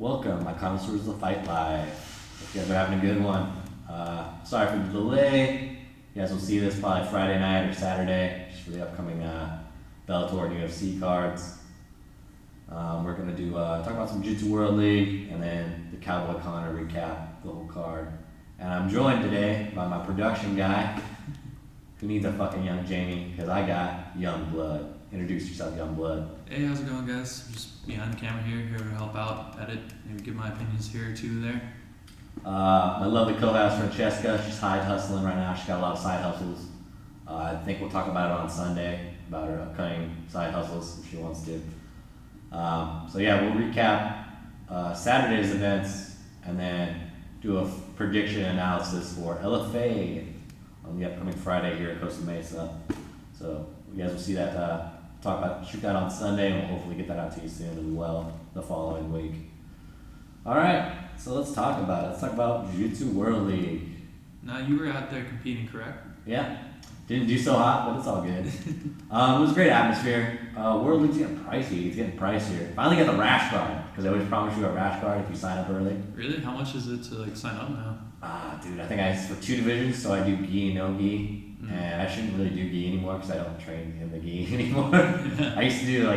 Welcome, my connoisseurs of the fight live. Hope you guys are having a good one. Sorry for the delay. You guys will see this probably Friday night or Saturday, just for the upcoming Bellator and UFC cards. We're gonna do talk about some Jiu-Jitsu World League and then the Cowboy Connor recap the whole card. And I'm joined today by my production guy, who needs a fucking young Jamie, because I got YoungBlood. Introduce yourself, YoungBlood. Hey, how's it going, guys? I'm just behind the camera here to help out, edit, maybe give my opinions here or two there. My lovely co-host Francesca, she's side hustling right now. She's got a lot of side hustles. I think we'll talk about it on Sunday, about her upcoming side hustles if she wants to. So yeah, we'll recap Saturday's events and then do a prediction analysis for LFA on the upcoming Friday here at Costa Mesa. So you guys will see that, shoot that on Sunday, and we'll hopefully get that out to you soon as well the following week. All right, so let's talk about it. Let's talk about Jiu-Jitsu World League. Now, you were out there competing, correct? Yeah, didn't do so hot, but it's all good. It was a great atmosphere. World League's getting pricey. It's getting pricier. Finally got the rash guard, because they always promise you a rash guard if you sign up early. Really? How much is it to sign up now? Dude, I think it's for 2 divisions, so I do gi and no gi. And I shouldn't really do gi anymore because I don't train in the gi anymore. I used to do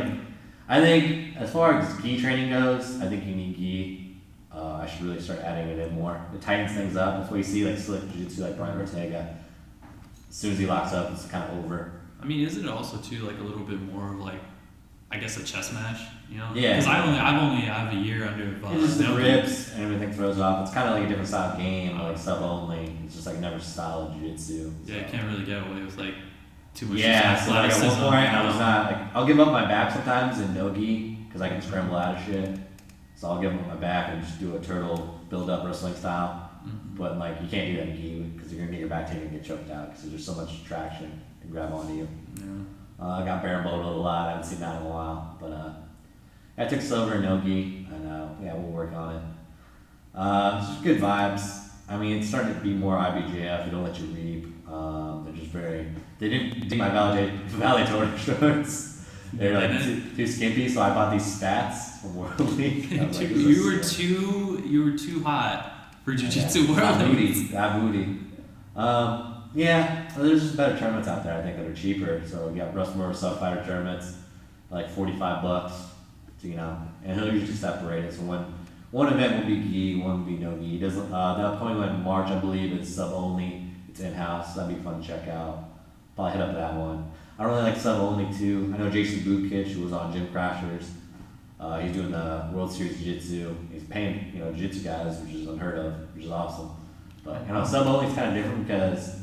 I think as far as gi training goes, I think you need gi. I should really start adding it in more. It tightens things up. That's why you see slick jiu-jitsu like Brian Ortega. As soon as he locks up, it's kind of over. I mean, is it also too a little bit more of I guess a chess match, you know? Yeah. Because I only have a year under. It's just the grips and everything throws off. It's kind of like a different style of game, like sub only. It's just another style of jiu-jitsu. Yeah, you can't really get away with too much. Yeah, so at one point I was not I'll give up my back sometimes in no gi because I can scramble out of shit. So I'll give up my back and just do a turtle build up wrestling style. Mm-hmm. But you can't do that in gi because you're gonna get your back taken and get choked out because there's so much traction and grab onto you. Yeah. I got bare bowled a lot. I haven't seen that in a while, but I took silver in no gi, and yeah, we'll work on it. It's just good vibes. I mean, it's starting to be more IBJF. They don't let you reap. They're just they didn't do my Validator shorts. They're too skimpy, so I bought these spats from World League. You were too hot for Jiu-Jitsu World League. That booty. Yeah, there's just better tournaments out there, I think, that are cheaper. So we got Rushmore Sub-Fighter tournaments, $45. So, and he'll usually separate it. So one event will be gi, one will be no gi. The upcoming one in March, I believe, is sub only. It's in-house, so that'd be fun to check out. Probably hit up that one. I really like sub only too. I know Jason Bukic, who was on Gym Crashers. He's doing the World Series Jiu-Jitsu. He's paying, Jiu-Jitsu guys, which is unheard of, which is awesome. But, sub only is kind of different because,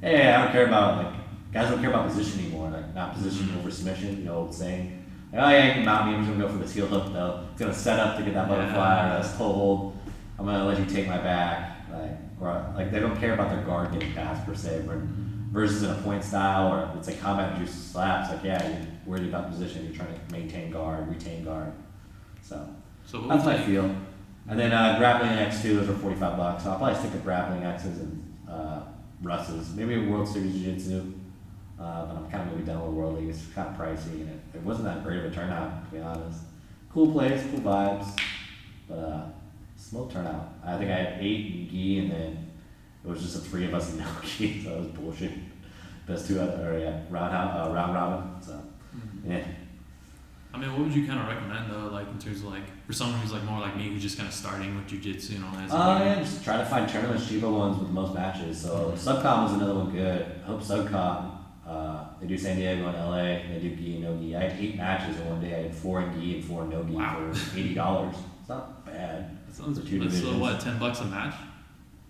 hey, I don't care about, guys don't care about position anymore. Not position over submission, old saying. Oh yeah, you can mount me, I'm just gonna go for this heel hook though. It's gonna set up to get that butterfly or this toe hold. I'm gonna let you take my back. They don't care about their guard getting passed per se, versus in a point style or it's combat juice slaps, yeah, you're worried about position, you're trying to maintain guard, retain guard. So that's how I feel. And then grappling X too, those are $45. So I'll probably stick to grappling X's and Russ's. Maybe a World Series Jiu-Jitsu. But I'm kind of maybe done with World League. It's kind of pricey, and it wasn't that great of a turnout, to be honest. Cool place, cool vibes, but small turnout. I think I had 8 in gi, and then it was just the 3 of us in no gi, so that was bullshit. Best 2 round robin. So yeah. I mean, what would you kind of recommend though, in terms of for someone who's more like me, who's just kind of starting with jiu-jitsu and all that? Yeah, just try to find tournaments, cheaper ones with the most matches. So Subcom was another one good. I hope Subcom. They do San Diego and LA. They do gi and no gi. I had 8 matches in one day. I had 4 in gi and 4 in no gi for $80. It's not bad. That sounds so what? $10 a match?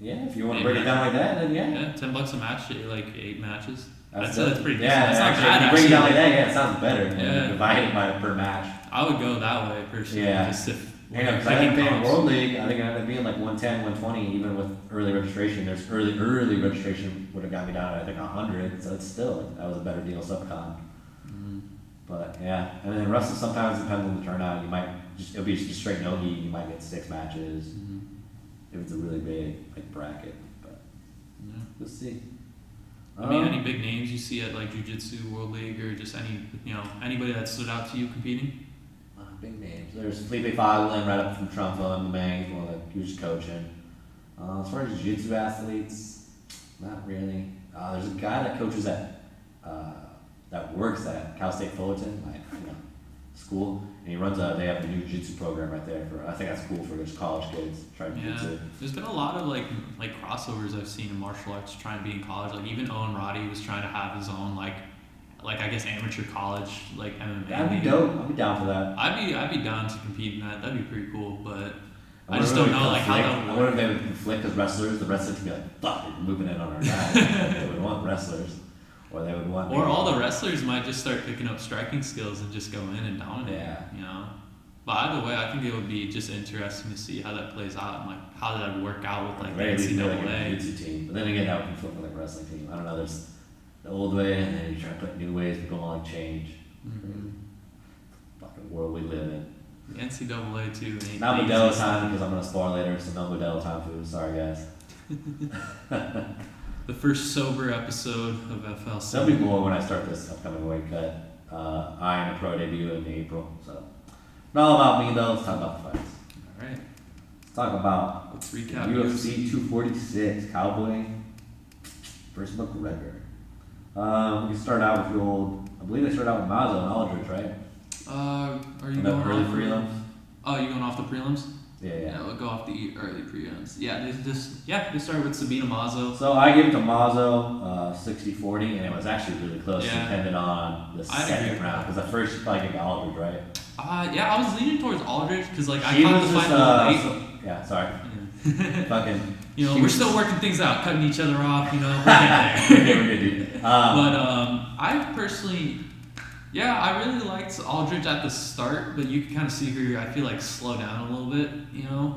Yeah, if you want to break it down like that, then yeah. Yeah, $10 a match. 8 matches. That's pretty decent. Yeah, that's not actually, bad. If you break it down like that, yeah, it sounds better. Yeah. Divide it by per match. I would go that way personally. Yeah. Just if because I think paying World League, I think it ended up being 110, 120, even with early registration. There's early registration would have got me down at I think 100, so it's still that was a better deal subcon. Mm-hmm. But yeah, and then Russell sometimes depends on the turnout. You might it'll be just straight no gi. You might get 6 matches if it's a really big bracket. But we'll see. I mean, any big names you see at Jiu-Jitsu World League or just anybody that stood out to you competing? big names. There's Felipe Fogland right up from Trumbo in the main. He was coaching. As far as jiu-jitsu athletes, not really. There's a guy that coaches that works at Cal State Fullerton, school, and they have a new jiu-jitsu program right there I think that's cool for those college kids trying to jiu-jitsu. There's been a lot of like crossovers I've seen in martial arts trying to be in college. Like even Owen Roddy was trying to have his own like I guess amateur college like MMA. That'd be dope. I'd be down for that. I'd be down to compete in that. That'd be pretty cool, but I just don't know like how that would work. I wonder if they would conflict as wrestlers. The wrestlers would be like, fuck, you're moving in on our guys. They would want wrestlers. Or they would want. Or all the wrestlers might just start picking up striking skills and just go in and dominate. Yeah. But either way, I think it would be just interesting to see how that plays out and like how that would work out with like the NCAA. NCAA. Jiu-jitsu team. But then again, that would conflict with like a wrestling team. I don't know. There's the old way, and then you try to put new ways, but don't like change. Mm-hmm. Fucking world we live in. The NCAA too. Not Modelo time because I'm gonna spar later, so no Modelo time food. Sorry guys. The first sober episode of FLC. There'll be more when I start this upcoming weight cut. I am a pro debut in April, so not all about me though. Let's talk about the fights. All right. Let's talk about Let's recap UFC 246 Cowboy versus McGregor. We can start out with the old. I believe they started out with Mazo and Aldridge, right? Are you the going early off prelims? Oh, you going off the prelims? Yeah. We'll go off the early prelims. Yeah, they started with Sabina Mazo. So I give it to Mazo 60-40, and it was actually really close, depending on the second round. Because at first she probably gave Aldridge, right? I was leaning towards Aldridge because like I caught the fight a little late. Yeah, sorry. Fucking. We're still working things out, cutting each other off. We're getting there. We're good, dude. But I personally. Yeah, I really liked Aldridge at the start, but you could kind of see her, I feel like, slow down a little bit,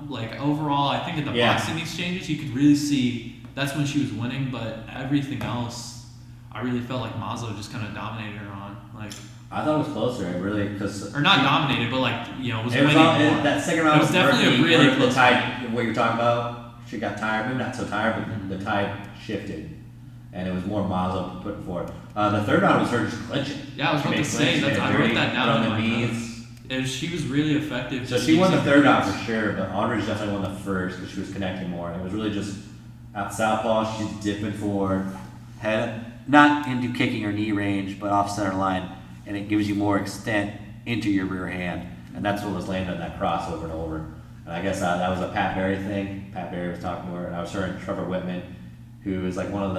Like, overall, I think in the boxing exchanges, you could really see that's when she was winning, but everything else, I really felt like Mazo just kind of dominated her on. Like, I thought it was closer, really, because... Or not dominated, but, like, was winning more. That second round was definitely a really close fight. What you're talking about, she got tired, maybe not so tired, but the tide shifted. And it was more Mazo putting forward. The third round was her just clinching. Yeah, I was about to say, I wrote that down. On the knees. She was really effective. So she won the third round for sure, but Aldridge definitely won the first because she was connecting more. And it was really just out southpaw, she's dipping forward, head not into kicking her knee range, but off center line, and it gives you more extent into your rear hand. And that's what was landing on that cross over and over. And I guess that was a Pat Barry thing. Pat Barry was talking to her, and I was hearing Trevor Whitman, who is like one of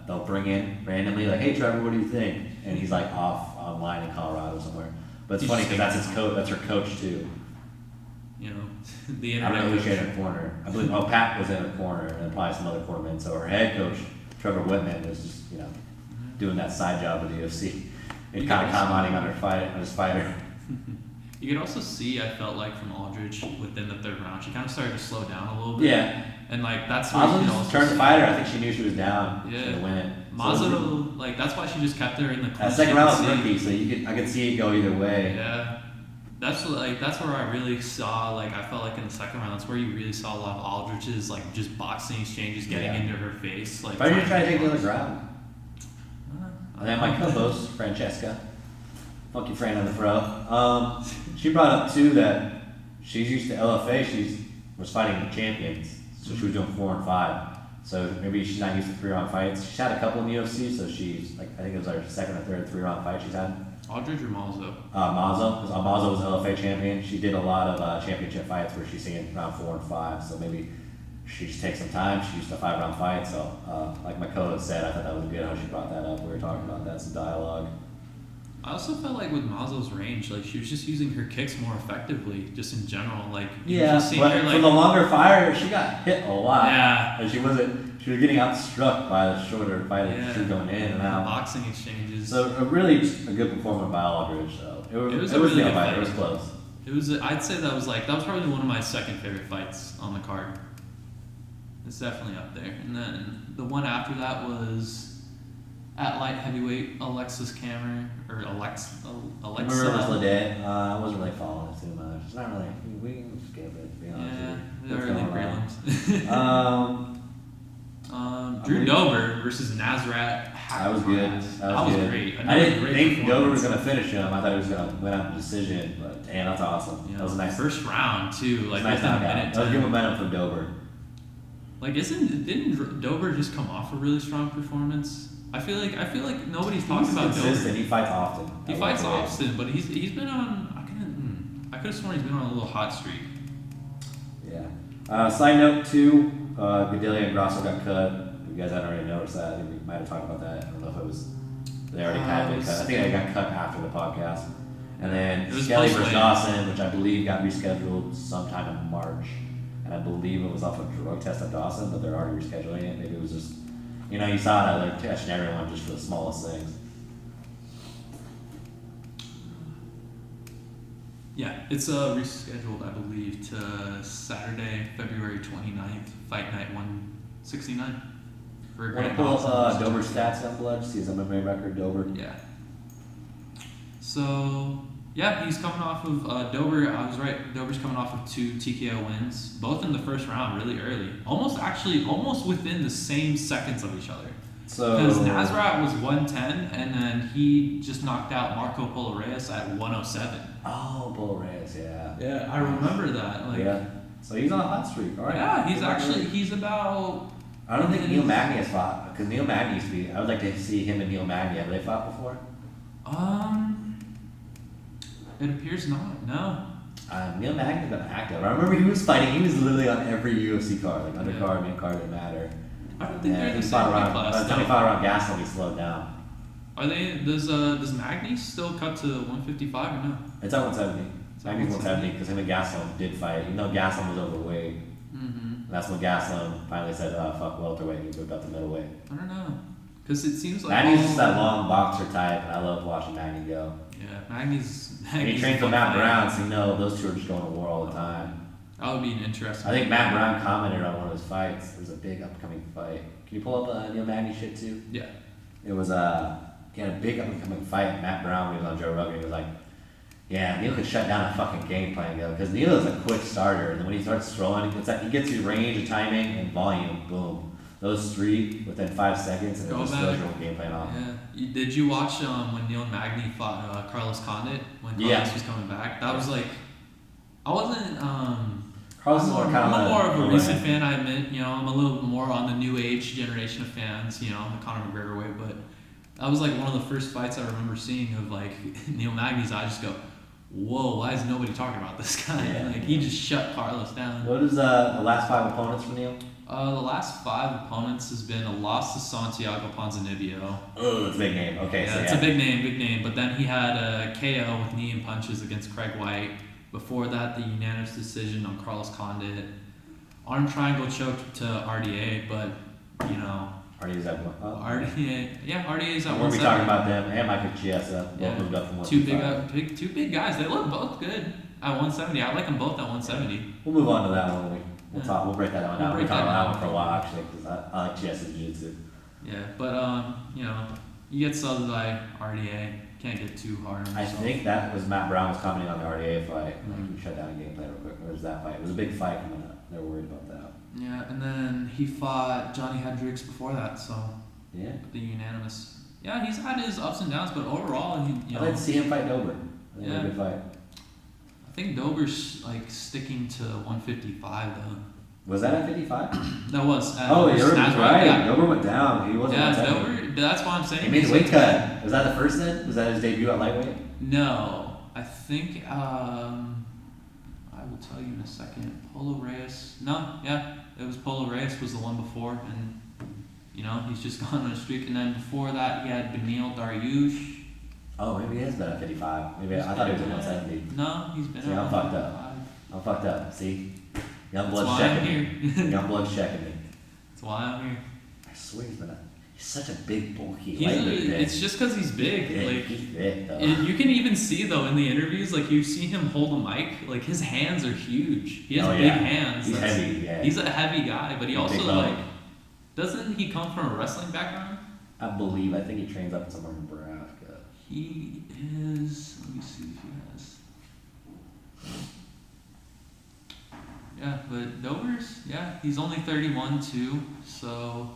they'll bring in randomly, like, hey Trevor, what do you think? And he's like off online in Colorado somewhere. But it's funny because that's his coach, that's her coach too. The I don't know internet who she had in her corner. I believe Pat was in her corner and probably some other cornermen. So her head coach, Trevor Whitman, was just, doing that side job with the UFC and kind of commenting on his fighter. You could also see, I felt like, from Aldridge within the third round, she kind of started to slow down a little bit. Yeah. And that's where Mazo turned the fighter. I think she knew she was down to win it. Mazo, that's why she just kept her in the clinch. That second round was rookie, so I could see it go either way. Yeah. That's where I really saw, I felt like in the second round, that's where you really saw a lot of Aldridge's, just boxing exchanges getting into her face. Why did you try to take the other ground? And then my co-host, Francesca, funky Fran on the pro, she brought up too that she's used to LFA, was fighting champions, so she was doing 4 and 5. So maybe she's not used to 3-round fights. She's had a couple in the UFC, so she's I think it was her second or third 3-round fight she's had. Aldridge or Mazo? Mazo, because Mazo was an LFA champion. She did a lot of championship fights where she's seen round 4 and 5. So maybe she just takes some time. She used to 5-round fight. So like my co-host said, I thought that was good how she brought that up. We were talking about that, some dialogue. I also felt like with Mazo's range, she was just using her kicks more effectively, just in general. But for the longer fire, she got hit a lot. Yeah. And she was getting outstruck by the shorter fighter. Yeah. She was going in and out. Boxing exchanges. So really a good performance by Aldridge. So it was a really good fight. It was close. I'd say that was probably one of my second favorite fights on the card. It's definitely up there. And then the one after that was at light heavyweight, Alexa Cameron. Alexa. Lede. I wasn't really following it too much. It's not really. We can skip it, to be honest. Yeah, the early prelims. Drew Dober versus Nasrat packed. That was good. ass. That was good. great. I didn't Great think Dover was performance. gonna finish him. I thought he was gonna win out the decision, but damn, that's awesome. You That know, was a nice, first round too. Like nice within a knockout. minute. That was good 10. momentum from Dover. Like didn't Dober just come off a really strong performance? I feel like nobody's talking about consistent. Dober. He fights often. He I fights love the way- often, but he's been on. I could have sworn he's been on a little hot streak. Yeah. Side note too, Gadelia and Grosso got cut. You guys hadn't already noticed that. I think we might have talked about that. I don't know if it was they already had been cut. I think they got cut after the podcast. And then It was Skelly versus post-weight. Dawson, which I believe got rescheduled sometime in March. And I believe it was off a drug test at Dawson, but they're already rescheduling it. Maybe it was just, you saw that they're testing everyone just for the smallest things. Yeah, it's rescheduled, I believe, to Saturday, February 29th, Fight Night 169. For Want to Grant pull up Dawson. Dober's stats, YoungBlood? See his MMA record, Dober. Yeah. So, yeah, he's coming off of Dober. I was right. Dober's coming off of 2 TKO wins, both in the first round, really early. Almost within the same seconds of each other. So Because Nasrat was 110, and then he just knocked out Marco Polo Reyes at 107. Oh, Bull Reyes, yeah. Yeah, I remember that. Like, Yeah. So he's on a hot streak. All right. yeah, Good. he's about. I don't think Neil Magny has fought because Neil Magny used to be. I would like to see him and Neil Magny. Have they fought before? It appears not. No. Neil Magny's been active. I remember he was fighting. He was literally on every UFC card, like undercard, mid card, didn't matter. I don't think Yeah, they're in he the fought same weight around. class. By the time he No. fought around Gaston, he slowed down. Are they? Does Magny still cut to 155 or no? It's at 170. It's at Magny's 170 because him and Gaston did fight. Even though Gaston was overweight, Mm-hmm. that's when Gaston finally said, "Fuck welterweight." He moved up to middleweight. I don't know, because it seems like Magny's just that long boxer type, and I love watching Magny go. Yeah, Magny's. And he trains with Matt Brown, so those two are just going to war all the time. That would be an interesting. I think Matt Brown commented on one of his fights. There's a big upcoming fight. Can you pull up Neil Magny shit too? Yeah. It was he had a big upcoming fight. Matt Brown, when he was on Joe Rogan, he was like, "Yeah, Neil could shut down a fucking game plan, because Neil is a quick starter, and then when he starts throwing, he gets his range, timing, and volume. Boom, those three within 5 seconds, and it Go just back. throws your whole game plan off." Yeah. Did you watch when Neil Magny fought Carlos Condit when Carlos Yeah. was coming back? That was like, I wasn't. Carlos is I'm kind more of a recent fan. fan, I admit. I'm a little more on the new age generation of fans. The Conor McGregor way, but that was like one of the first fights I remember seeing of like Neil Magny's. I just go, whoa, why is nobody talking about this guy? Yeah. Like he just shut Carlos down. What is the last 5 opponents for Neil? The last 5 opponents has been a loss to Santiago Ponzinibbio. Oh, it's a big name. Okay, Yeah, so it's a big name. But then he had a KO with knee and punches against Craig White. Before that, the unanimous decision on Carlos Condit. Arm triangle choke to RDA, but RDA's at what? RDA's at We'll be 170. talking about them and Michael Chiesa. Both Yeah. moved up from 2 big guys. They look both good at 170. I like them both at 170. We'll move on to that one. We'll Yeah. talk. We'll break that one We'll down. break We'll talk that about that down. one for a while actually, because I like Chiesa's jiu-jitsu. Yeah, but you get subbed by RDA. Can't get too hard on I yourself. think that was Matt Brown was commenting on the RDA fight. Like Mhm. he shut down a game plan real quick. Or was that fight? It was a big fight coming up. They were worried about that. Yeah, and then he fought Johnny Hendricks before that, so Yeah. the unanimous. Yeah, he's had his ups and downs, but overall, I'd like to see him fight Dober. I think it was a Yeah. good fight. I think Dober's like sticking to 155 though. Was that at 55? That was. Oh, you're Nasrat, right. Yeah, Dober went down. He wasn't. yeah 170. Dober. That's why I'm saying. He made a he's weight like- cut. Was that the first then? Was that his debut at lightweight? No, I think. I will tell you in a second. Polo Reyes. No, yeah, it was Polo Reyes was the one before, and he's just gone on a streak. And then before that, he had Benil Dariush. Oh, maybe he has been at 55. Maybe I thought he was at 170. No, he's been See, at I'm fucked 155. I'm fucked up. See, That's YoungBlood's why I'm checking me. here. YoungBlood's checking me. That's why I'm here. I swear he's such a big, bulky He's lightweight. it's just because he's big. Yeah, Like he's thick though. you can even see though in the interviews, like you see him hold a mic, like his hands are huge. He has Oh, big yeah. hands. He's That's- heavy. Yeah. He's a heavy guy, but he Big also bone. like doesn't he come from a wrestling background? I believe. I think he trains up somewhere in Nebraska. He is. Let me see if he has. Yeah, but Dover's. Yeah, he's only 31 too. So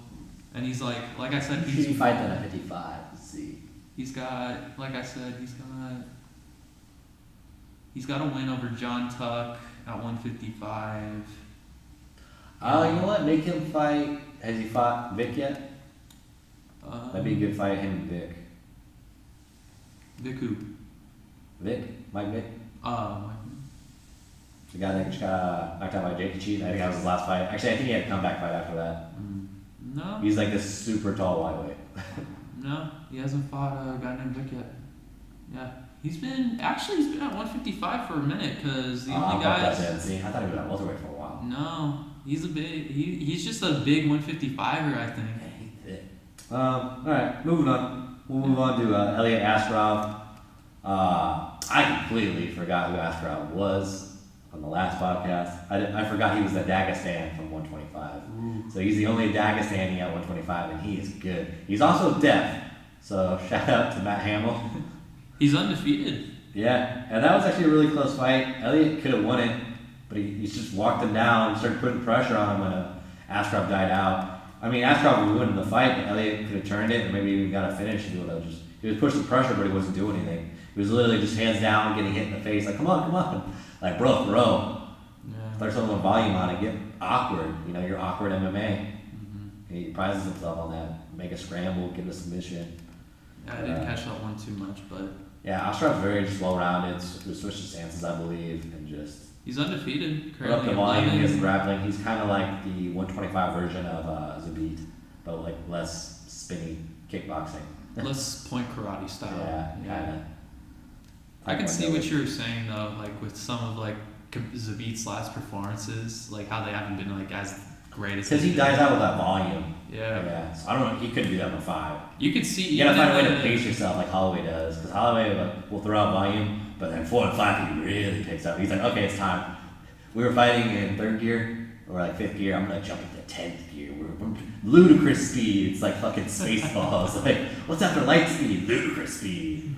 And he's like I said, Who should he fight then at 55? Let's see. He's got, like I said, he's got a win over John Tuck at 155. You know what? Make him fight. Has he fought Vic yet? That'd be a good fight, him and Vic. Vic who? Vic? Mike Vic? The guy that just got knocked out by Jake Cheat. I think that was his last fight. Actually, I think he had a comeback fight after that. No. He's like this super tall lightweight. No, he hasn't fought a guy named Vic yet. Yeah. He's been at 155 for a minute because the only guy. See, I thought he was at welterweight for a while. No, he's he's just a big 155er, I think. Yeah, he's thick. All right, moving on. We'll move on to Elliot Askarov. I completely forgot who Askarov was on the last podcast. I forgot he was the Dagestan from 125. Ooh. So he's the only Dagestani at 125, and he is good. He's also deaf. So shout out to Matt Hamill. He's undefeated. Yeah, and that was actually a really close fight. Elliot could have won it, but he just walked him down and started putting pressure on him when Askarov died out. I mean, Askarov was winning the fight, but Elliot could have turned it and maybe even got a finish. He was pushing pressure, but he wasn't doing anything. He was literally just hands down, getting hit in the face, like, come on. Like, bro. Yeah. Start some volume on it, get awkward. You know, you're awkward MMA. Mm-hmm. And he prizes himself on that. Make a scramble, get a submission. Yeah, I didn't catch that one too much, but... Yeah, Askarev's very just well-rounded, switches stances, I believe, and just... He's undefeated, put up currently the volume, he 11. has grappling. He's kind of like the 125 version of Zabit, but like less spinny kickboxing. Less point karate style. Yeah, kind of. I can see what you're saying though, like with some of like Zabit's last performances, like how they haven't been like as great as. Because he dies out with that volume. Yeah. Yeah. So I don't know. He couldn't do that with 5. You could see. You gotta find a way to pace yourself like Holloway does, because Holloway will throw out volume, but then 4 and 5 he really picks up. He's like, okay, it's time. We were fighting in 3rd gear or like 5th gear. I'm gonna jump into 10th gear. We're ludicrous speed. It's like fucking Spaceballs. Like, what's after light speed? Ludicrous speed.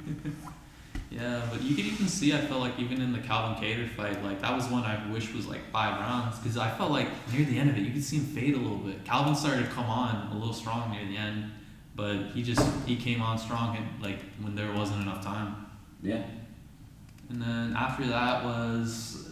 Yeah, but you could even see, I felt like even in the Calvin Kattar fight, like that was one I wish was like 5 rounds, because I felt like near the end of it, you could see him fade a little bit. Calvin started to come on a little strong near the end, but he came on strong and like when there wasn't enough time. Yeah. And then after that was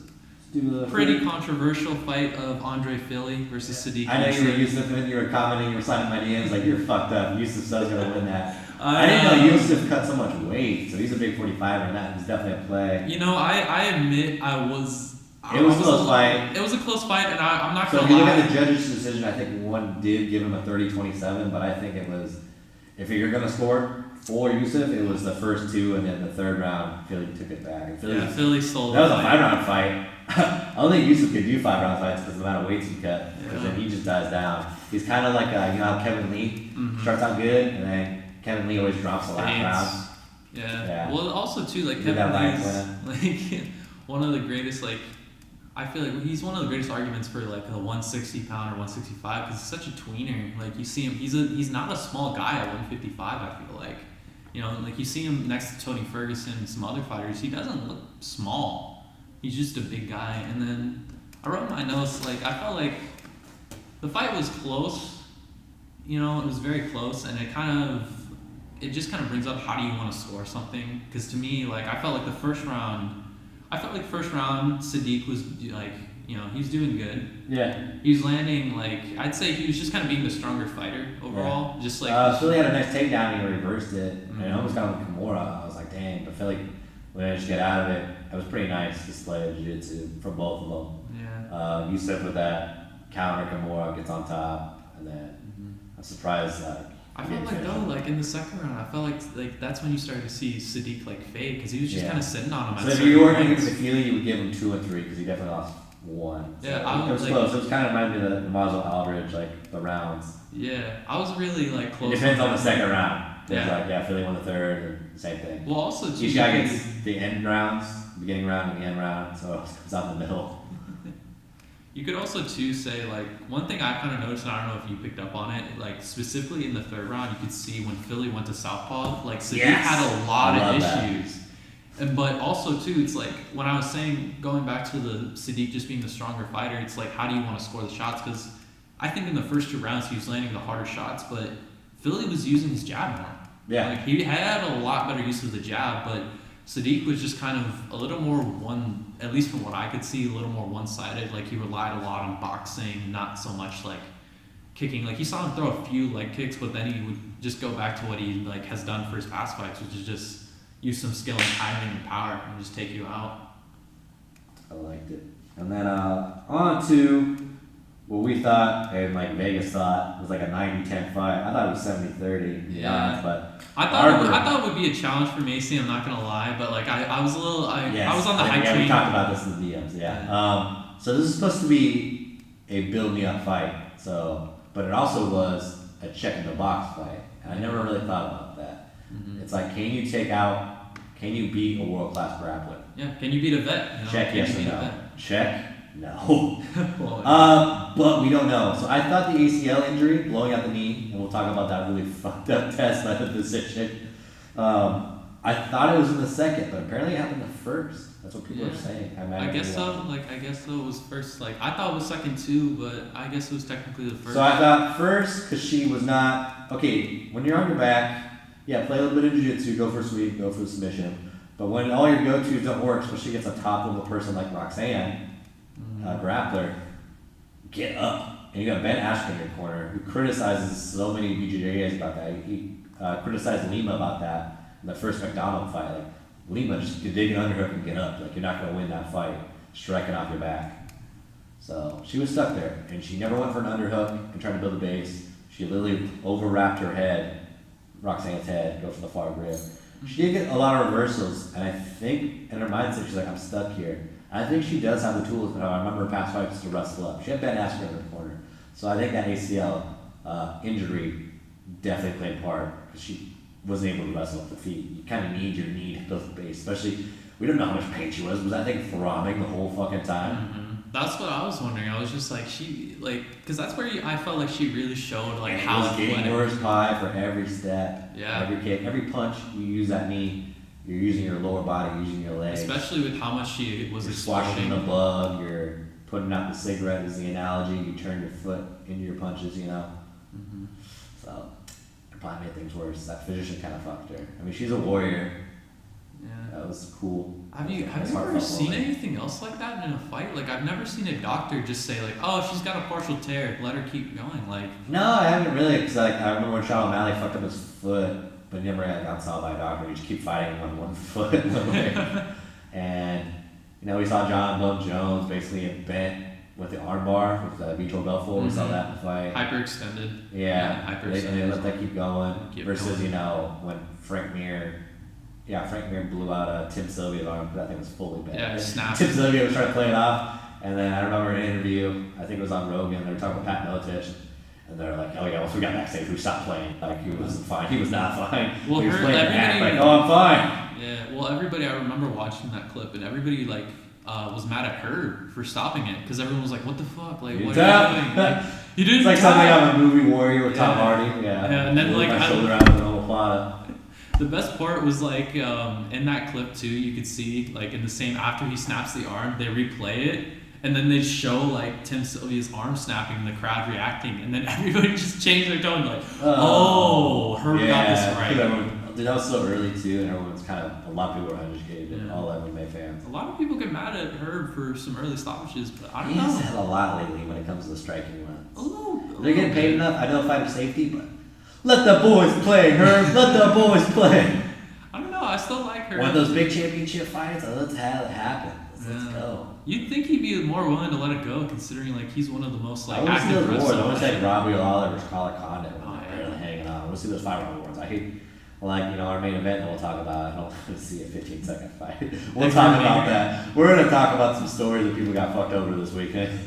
pretty controversial fight of Andre Philly versus Sadiq. I know you were Yusuf and you were commenting, you were signing my DMs like, you're fucked up. Yusuf So's gonna win that. I didn't know Yusuf cut so much weight, so he's a big 45er, and that was definitely a play. You know, I admit It was a close fight. It was a close fight, and I'm not so gonna lie. if you look at the judges' decision, I think one did give him a 30-27, but I think it was, if you're gonna score for Yusuf, it was the first 2, and then the 3rd round, Philly took it back. And Philly stole. That was a 5-round fight. I don't think Yusuf could do 5-round fights because of the amount of weights he cut. Because then he just dies down. He's kind of like you know how Kevin Lee starts out good, and then Kevin Lee always drops the last round. Yeah. Well, also too, like Kevin Lee's like one of the greatest. Like, I feel like he's one of the greatest arguments for like a 160 pound or 165 because he's such a tweener. Like you see him, he's not a small guy at 155. I feel like, you know, like you see him next to Tony Ferguson and some other fighters. He doesn't look small. He's just a big guy. And then I wrote in my notes, like I felt like the fight was close. You know, it was very close, and it just kind of brings up how do you want to score something? Because to me, like I felt like first round, Sadiq was like, you know, he's doing good. Yeah. He was landing like, I'd say he was just kind of being the stronger fighter overall. Yeah. Just like Philly had a nice takedown and he reversed it, and it almost got with Kimura. I was like, dang, but Philly managed to get out of it. It was pretty nice display of jiu-jitsu from both of them. Yeah. Yusuf with that counter, Kimura gets on top, and then I'm surprised. I felt like though, like in the 2nd round, I felt like that's when you started to see Sadiq like fade because he was just kind of sitting on him. So if you were going to give him the feeling, you would give him 2 and 3 because he definitely lost 1. So yeah, it was close. It was kind of reminded me of the Mazel Aldridge, like the rounds. Yeah, I was really like close. It depends on the 2nd round. Yeah. Like Philly won the 3rd, or same thing. Well, also each guy gets the end rounds, beginning round and the end round, so it comes out in the middle. You could also too say like one thing I kind of noticed, and I don't know if you picked up on it, like specifically in the 3rd round, you could see when Philly went to southpaw, like Sadiq had a lot of issues. And but also too, it's like when I was saying going back to the Sadiq just being the stronger fighter, it's like how do you want to score the shots? Because I think in the first 2 rounds he was landing the harder shots, but Philly was using his jab more. Yeah. Like he had a lot better use of the jab, but Sadiq was just kind of a little more at least from what I could see, a little more one-sided. Like he relied a lot on boxing, not so much like kicking. Like you saw him throw a few leg kicks, but then he would just go back to what he like has done for his past fights, which is just use some skill and timing and power and just take you out. I liked it. And then on to what we thought, and like Vegas thought, was like a 90-10 fight. I thought it was 70-30, Yeah. But I thought it would be a challenge for Macy, I'm not gonna lie, but like I was a little I was on the hype train. We talked about this in the DMs, yeah. So this is supposed to be a build me up fight. So but it also was a check in the box fight. And I never really thought about that. Mm-hmm. It's like, can you beat a world class grappler? Yeah, can you beat a vet? You know? Check can yes you or beat no. a vet? Check no. Well, But we don't know. So I thought the ACL injury, blowing out the knee, and we'll talk about that really fucked up test method decision. I thought it was in the second, but apparently it happened in the first. That's what people are saying. I guess so. I guess so. It was first. Like I thought it was second too, but I guess it was technically the first. So I thought first because she was not okay. When you're on your back, yeah, play a little bit of jiu-jitsu, go for a sweep, go for a submission. But when all your go-tos don't work, especially against a top-level person like Roxanne, grappler, get up. And you got Ben Askren in your corner, who criticizes so many BJJs about that. He criticized Lima about that in the first McDonald fight. Like, Lima, just dig an underhook and get up. Like, you're not going to win that fight striking off your back. So she was stuck there, and she never went for an underhook and tried to build a base. She literally overwrapped her head, Roxanne's head, go for the far grip. She did get a lot of reversals, and I think in her mindset she's like, I'm stuck here. I think she does have the tools, but I remember her past fights to wrestle up. She had Ben Askren in her corner. So I think that ACL injury definitely played a part, because she wasn't able to wrestle up the feet. You kind of need your knee to build the base, especially, we don't know how much pain she was. Was that thing throbbing the whole fucking time? Mm-hmm. That's what I was wondering. I was just like, because that's where I felt like she really showed like and how it was getting worse pie for every step, every kick, every punch. You use that knee, you're using your lower body, using your legs. Especially with how much she was you're swashing the bug, you're putting out the cigarette is the analogy, you turn your foot into your punches, you know? Mm-hmm. So, it probably made things worse. That physician kind of fucked her. I mean, she's a warrior. Yeah. That was cool. Have you ever seen anything else like that in a fight? Like, I've never seen a doctor just say, like, oh, she's got a partial tear, let her keep going. Like, no, I haven't really, because like, I remember when Sean O'Malley fucked up his foot, but never got saw by a doctor. You just keep fighting on one foot. And, you know, we saw John Bone Jones basically get bent with the armbar with the Vitor Belfort. We saw that in the fight. Hyperextended. Yeah, they let that keep going. Versus, you know, when Frank Mir blew out Tim Sylvia's arm. That thing was fully bent. Yeah, it snapped. Tim Sylvia was trying to play it off, and then I remember in an interview, I think it was on Rogan, they were talking about Pat Miletich, and they were like, oh yeah, once we got backstage, we stopped playing. Like, he wasn't fine. He was not fine. Well, he was playing everybody, like, oh, I'm fine. Yeah, well, everybody, I remember watching that clip, and everybody, like, was mad at her for stopping it, because everyone was like, what the fuck? Like, what are you doing? Like, you didn't It's like something out of a movie Warrior with Tom Hardy. Yeah, and then, like, my shoulder out of an omoplata. The best part was like in that clip too, you could see like in the same after he snaps the arm, they replay it, and then they show like Tim Sylvia's arm snapping and the crowd reacting, and then everybody just changed their tone like, oh, Herb got this right. That was so early too, and everyone's kind of, a lot of people were uneducated, all MMA fans. A lot of people get mad at Herb for some early stoppages, but I don't know. He has had a lot lately when it comes to the striking runs. A little They're getting paid enough. I know fighter safety, but let the boys play, Herb. Let the boys play. I don't know. I still like her. One of those big championship fights. Let's have it happen. Let's go. You'd think he'd be more willing to let it go, considering like he's one of the most like active wrestlers. I want to say Robbie Lawler versus Collar Condit when they're barely hanging on. I want to see those 5-round wars. I hate, like, you know, our main event that we'll talk about. I don't want to see a 15-second fight. We'll talk about that. We're gonna talk about some stories that people got fucked over this weekend.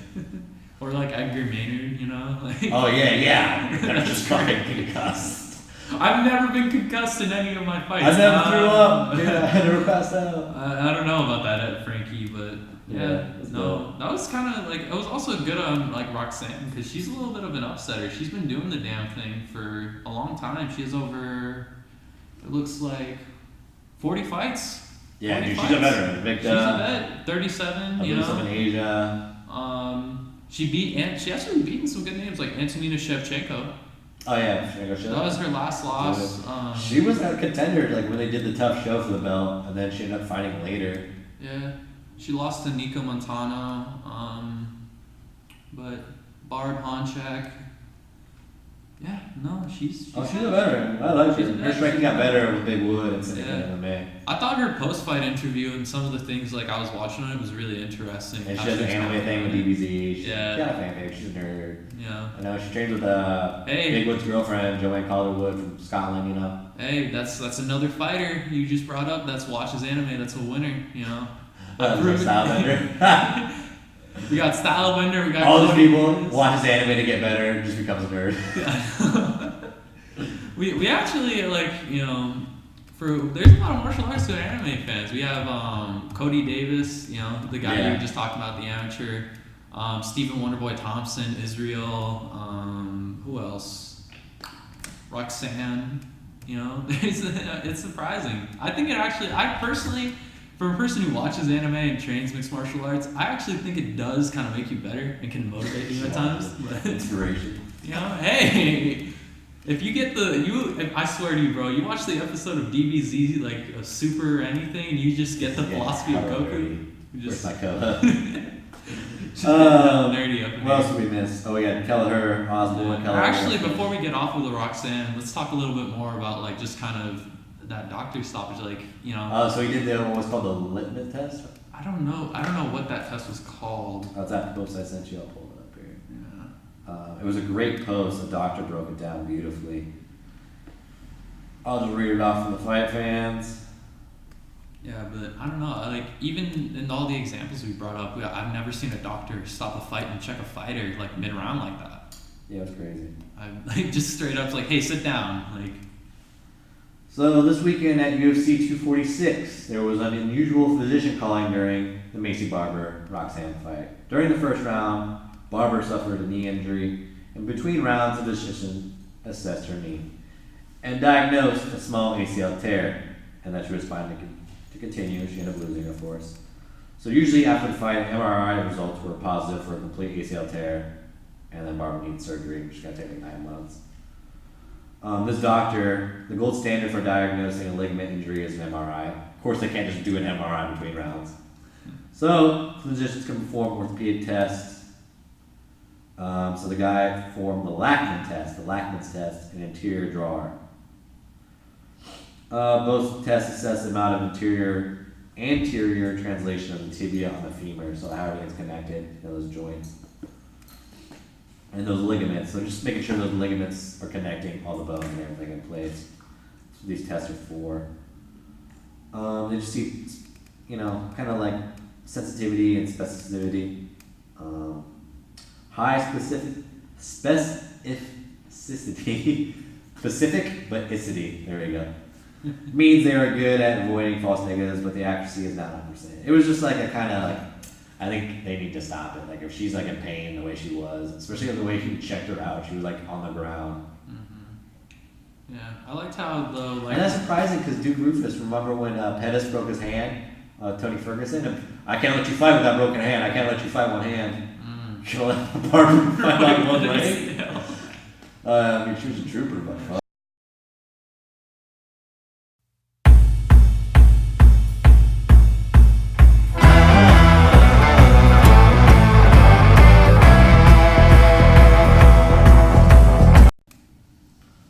Or like Edgar Maynard, you know? Like, oh yeah. They're just fucking concussed. I've never been concussed in any of my fights. I never threw up. Yeah, I never passed out. I don't know about that at Frankie, but that was kind of like, it was also good on like Roxanne, because she's a little bit of an upsetter. She's been doing the damn thing for a long time. She has over, it looks like 40 fights. Yeah, dude, she's a veteran. She's a vet, 37, you know. Some in Asia. She actually beaten some good names like Antonina Shevchenko. Oh yeah, Shevchenko. That was her last loss. She was a contender like when they did the tough show for the belt, and then she ended up fighting later. Yeah, she lost to Nico Montano, but Barb Honchak. Yeah, no, she's a veteran. I like her. Her striking got better with Big Wood and Syndicate MMA. I thought her post-fight interview and some of the things like I was watching it was really interesting. And she does an anime thing with DBZ. She's Yeah. got a fan base. She's a nerd. Yeah. I know she trains with Big Wood's girlfriend, Joanne Calderwood from Scotland. You know. Hey, that's another fighter you just brought up. That's watches anime. That's a winner. You know. Stylebender. We got Stylebender. We got all those people watches anime to get better and just becomes a nerd. Yeah. we actually like, you know, there's a lot of martial arts to anime fans. We have Cody Davis, you know, the guy you just talked about, the amateur. Stephen Wonderboy Thompson, Israel. Who else? Roxanne. You know, it's surprising. I think I personally, for a person who watches anime and trains mixed martial arts, I actually think it does kind of make you better and can motivate you at times. But, inspiration. You know, hey, if you get I swear to you, bro, you watch the episode of DBZ, like a Super or anything, and you just get the philosophy of Goku. Where's my coda? Nerdy up. What else did we miss? Oh, we got Kelleher, Osborne, Kelleher. Actually, before we get off with the Roxanne, let's talk a little bit more about like just kind of that doctor stoppage, like, you know. So he did what was called the litmus test? I don't know what that test was called. That's that post I sent you. I'll pull it up here. Yeah. It was a great post. The doctor broke it down beautifully. I'll just read it off from the fight fans. Yeah, but I don't know. Like, even in all the examples we brought up, I've never seen a doctor stop a fight and check a fighter like mid-round like that. Yeah, it was crazy. I like just straight up like, hey, sit down, like. So this weekend at UFC 246, there was an unusual physician calling during the Macy Barber-Roxanne fight. During the first round, Barber suffered a knee injury, and between rounds, the physician assessed her knee and diagnosed a small ACL tear, and that she was fine to continue. She ended up losing, of course. So usually after the fight, MRI results were positive for a complete ACL tear, and then Barber needs surgery, which is going to take like 9 months. This doctor, the gold standard for diagnosing a ligament injury is an MRI. Of course, they can't just do an MRI between rounds. So, physicians can perform orthopedic tests. So the guy performed the Lachman's test, an anterior drawer. Both tests assess the amount of anterior translation of the tibia on the femur, so how everything's connected, those joints. And those ligaments, so just making sure those ligaments are connecting all the bones and everything in place. That's what these tests are for. They just see, you know, kind of like sensitivity and specificity. High specificity, specific but icity, there we go. Means they are good at avoiding false negatives, but the accuracy is not 100%. It was just like a kind of like, I think they need to stop it. Like if she's like in pain the way she was, especially the way he checked her out, she was like on the ground. Mm-hmm. Yeah, I liked how though. Like, and that's surprising because Duke Rufus, remember when Pettis broke his hand, Tony Ferguson? I can't let you fight with that broken hand. I can't let you fight one hand. You're gonna let Barber fight on one leg. I mean, she was a trooper, but fuck.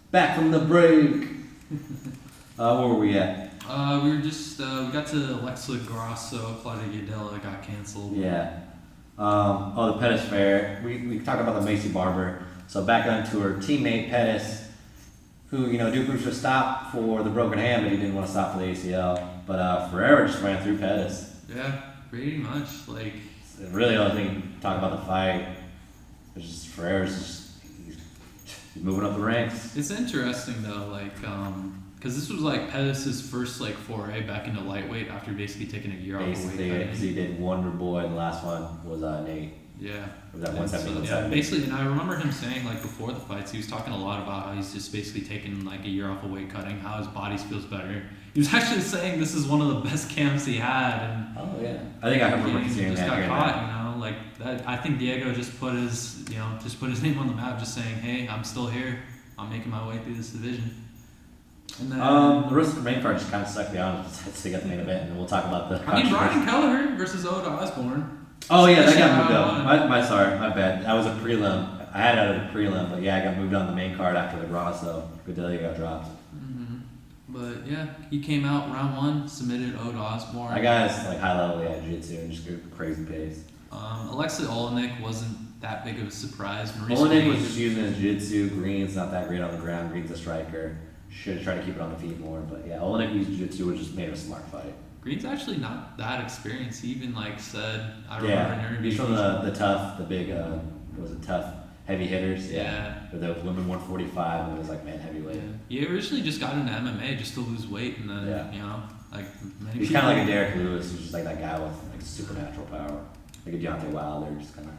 Back from the break. Where were we at? We were just we got to Alexa Grasso, Claudia Gadelha got canceled. Yeah. The Pettis Fair. We talked about the Macy Barber. So back onto her teammate Pettis, who, you know, Duke Rufus stopped for the broken hand, but he didn't want to stop for the ACL. But Ferreira just ran through Pettis. Yeah, pretty much. Like, really, the only thing to talk about the fight is just Ferreira's just he's moving up the ranks. It's interesting though, like, because this was like Pettis' first like foray back into lightweight after basically taking a year off of weight cutting. Because he did Wonder Boy, and the last one was Nate. Yeah. Was that 170? Yeah, basically, and I remember him saying like before the fights, he was talking a lot about how he's just basically taken like a year off of weight cutting, how his body feels better. He was actually saying this is one of the best camps he had, and oh yeah, I think I remember he seeing just that. got caught, you know, like Yeah, I think Diego just put his name on the map, just saying, "Hey, I'm still here. I'm making my way through this division." And then the rest of the main card just kind of sucked me out to get the main event, and we'll talk about the. I mean, Brian Kelleher versus Oda Osborne. Oh yeah, that got moved up. My bad. That was a prelim. I had it at a prelim, but yeah, I got moved on the main card after the Ross though. Godelia got dropped. Mm-hmm. But yeah, he came out round 1, submitted Oda Osborne. That guy's like high level, yeah, jiu-jitsu and just go crazy pace. Alexei Olenek wasn't that big of a surprise. Olenek was just using his jiu-jitsu. Green's not that great on the ground. Green's a striker. Should have tried to keep it on the feet more, but yeah, Olenek used jiu-jitsu, which just made it a smart fight. Green's actually not that experienced. He even said, I remember in an interview. He's from the tough, the big, tough heavy hitters? Yeah. For the women 145 and it was like man heavyweight. Yeah. He originally just got into MMA just to lose weight, and then he's kind of like a Derek Lewis, who's just like that guy with like supernatural power, like a Deontay Wilder, just kind of.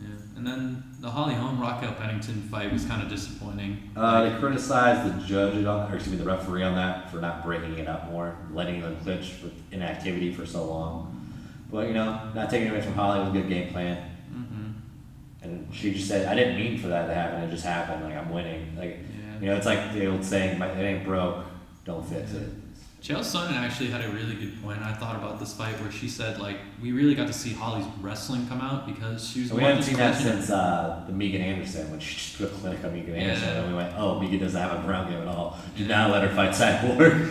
Yeah, and then the Holly Holm Raquel Pennington fight was kind of disappointing. They criticized the referee on that for not breaking it up more, letting them clinch with inactivity for so long. But not taking away from Holly was a good game plan. Mm-hmm. And she just said, "I didn't mean for that to happen. It just happened. Like I'm winning. Like it's like the old saying, it ain't broke, don't fix it." Chael Sonnen actually had a really good point. I thought about this fight where she said, we really got to see Holly's wrestling come out because she was. We haven't seen that since the Megan Anderson when she just put a clinic on Megan Anderson, and we went, "Oh, Megan doesn't have a ground game at all. Do not let her fight Cyborg."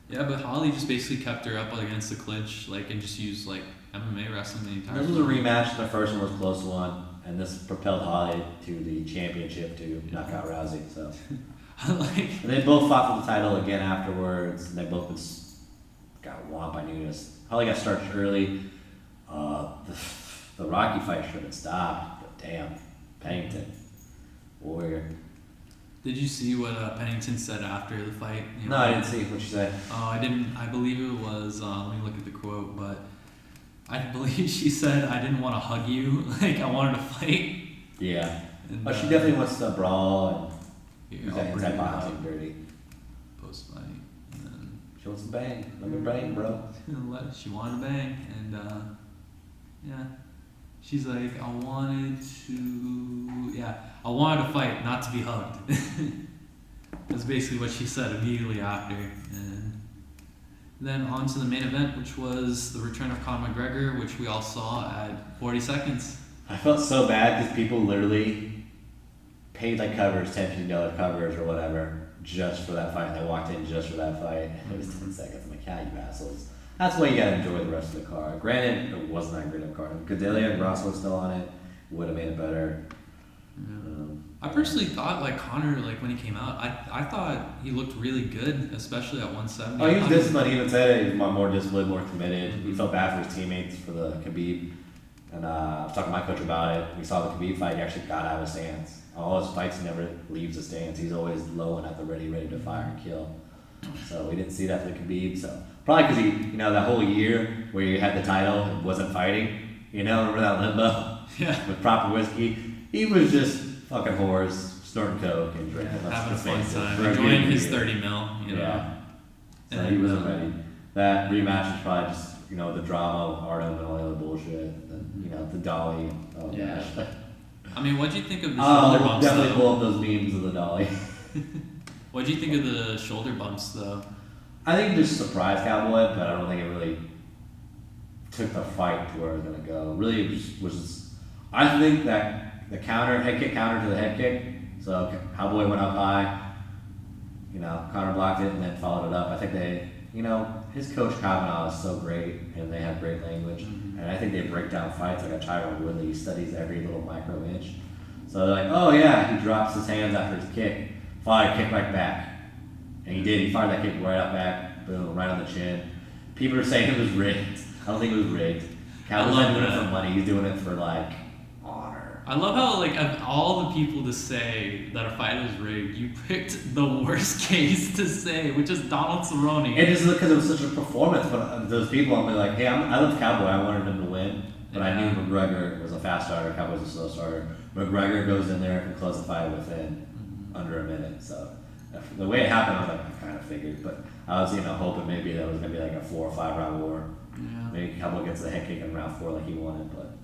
Yeah, but Holly just basically kept her up against the clinch, and just used MMA wrestling the entire. This was a rematch. The first one was a close one, and this propelled Holly to the championship to knock out Rousey. So. And they both fought for the title again afterwards, and they both got whomped by Nunes. Holly got started early. The Rocky fight should have stopped, but damn, Pennington, warrior. Did you see what Pennington said after the fight? No, I didn't see what she said. Oh, I didn't. I believe it was. Let me look at the quote, but I believe she said, "I didn't want to hug you. I wanted to fight." Yeah, and, but she definitely wants to brawl and. Inside boxing dirty. Post fight. And then she wants to bang. Let me bang, bro. She wanted to bang, and she's like, I wanted to fight, not to be hugged. That's basically what she said immediately after. And then on to the main event, which was the return of Conor McGregor, which we all saw at 40 seconds. I felt so bad because people literally paid covers, $10, $15 covers or whatever, just for that fight. And they walked in just for that fight. It was 10 seconds. I'm like, yeah, you assholes. That's why you gotta enjoy the rest of the card. Granted, it wasn't that great of a card. Godelia and Ross was still on it. Would have made it better. Yeah. I personally thought Conor, when he came out, I thought he looked really good, especially at 170. Oh, he was disciplined. He even said it. He was more disciplined, more committed. Mm-hmm. He felt bad for his teammates for the Khabib. And I was talking to my coach about it. We saw the Khabib fight. He actually got out of his stance. All his fights, he never leaves the stance. He's always low and at the ready to fire and kill. So we didn't see that for the Khabib. So probably because he, that whole year where he had the title and wasn't fighting, remember that limbo? Yeah. With proper whiskey? He was just fucking whores, snorting coke and drinking. Having a fun time. Enjoying his 30 mil, Yeah. So he wasn't ready. That rematch was probably just, the drama of Artem and all the other bullshit. And, the dolly. Oh, yeah. Gosh. I mean, what'd you think of the shoulder bumps, definitely pull up those memes of the dolly. What'd you think of the shoulder bumps, though? I think it just surprised Cowboy, but I don't think it really took the fight to where it was going to go. Really, it was I think that the head kick counter to the head kick, so Cowboy went up high, Conor blocked it and then followed it up. I think they, his coach Kavanaugh is so great, and they have great language, and I think they break down fights like a Tyron Woodley. He studies every little micro inch. So they're like, oh yeah, he drops his hands after his kick, fired kick right back, and he did. He fired that kick right up back, boom, right on the chin. People are saying it was rigged. I don't think it was rigged. Cowboy's not doing it for money. He's doing it for honor. I love how of all the people to say that a fight was rigged, you picked the worst case to say, which is Donald Cerrone. It just because it was such a performance. But those people, I'm like, hey, I love Cowboy. I wanted him to win, but I knew McGregor was a fast starter. Cowboy's a slow starter. McGregor goes in there and closes the fight within under a minute. So the way it happened, I was like, I kind of figured, but I was hoping maybe that was gonna be a 4 or 5 round war. Yeah. Maybe Cowboy gets the head kick in round 4 like he wanted, but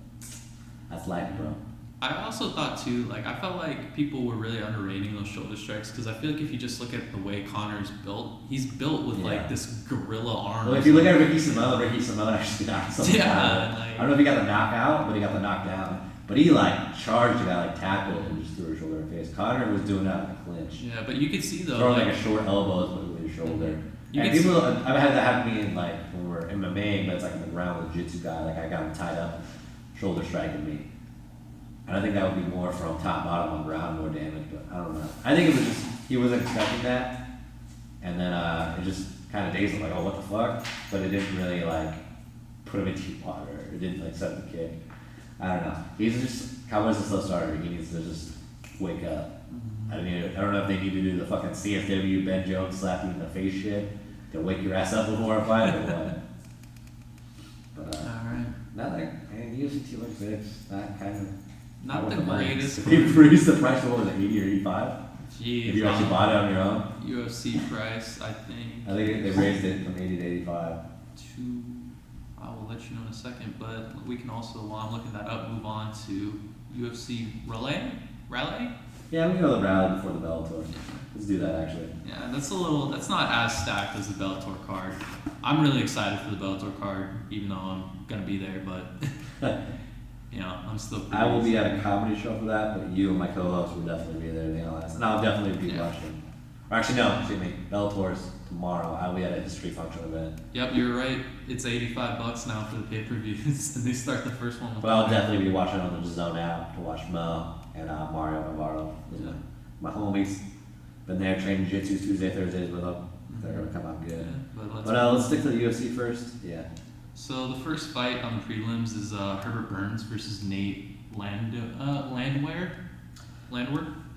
That's life, bro. I also thought too, like I felt like people were really underrating those shoulder strikes because I feel like if you just look at the way Connor's built, he's built with like this gorilla arm. Well, if you look at Ricky Simone actually knocked something out. Like, I don't know if he got the knockout, but he got the knockdown. But he like charged a guy, like tackled and just threw a shoulder in the face. Connor was doing that in a clinch. yeah, but you could see though, Throwing like a short elbow with your shoulder. You And can people, I've had that happen to me in like when we're MMA, but it's like in the ground with a jiu-jitsu guy. Like I got him tied up, shoulder striking me. And I think that would be more from top bottom on ground, more damage. But I don't know. I think it was just he wasn't expecting that, and then it just kind of dazed him like, oh, what the fuck? But it didn't really like put him in deep water. It didn't like set the kick. I don't know. He's just Cowboy's a slow starter. He needs to just wake up. I don't know if they need to do the fucking CSW Ben Jones slap you in the face shit to wake your ass up before a fight or what. But alright. not like man, UFC 216. Not kind of Not the greatest. If you increase the price, what was it, 80 or 85? Jeez, If you actually bought it on your own? UFC price, I think. I think they raised it from 80 to 85. I will let you know in a second, but we can also, while I'm looking that up, move on to UFC Raleigh? Yeah, we can go to the rally before the Bellator. Let's do that actually. Yeah, that's not as stacked as the Bellator card. I'm really excited for the Bellator card, even though I'm gonna be there, but you know, I'm still I will be at a comedy show for that, but you and my co-host will definitely be there to analyze. And I'll definitely be watching. Or actually, no, excuse me. Bellator's tomorrow. I'll be at a history function event. Yep, you're right. It's $85 now for the pay-per-views, and they start the first one with But I'll definitely be watching on the DAZN app to watch Mo and Mario Navarro. Yeah. My homies. Been there training jiu-jitsu Tuesday, Thursdays with them. They're going to come out good. Yeah, but let's stick to the UFC first. Yeah. So the first fight on the prelims is Herbert Burns versus Nate Landwehr.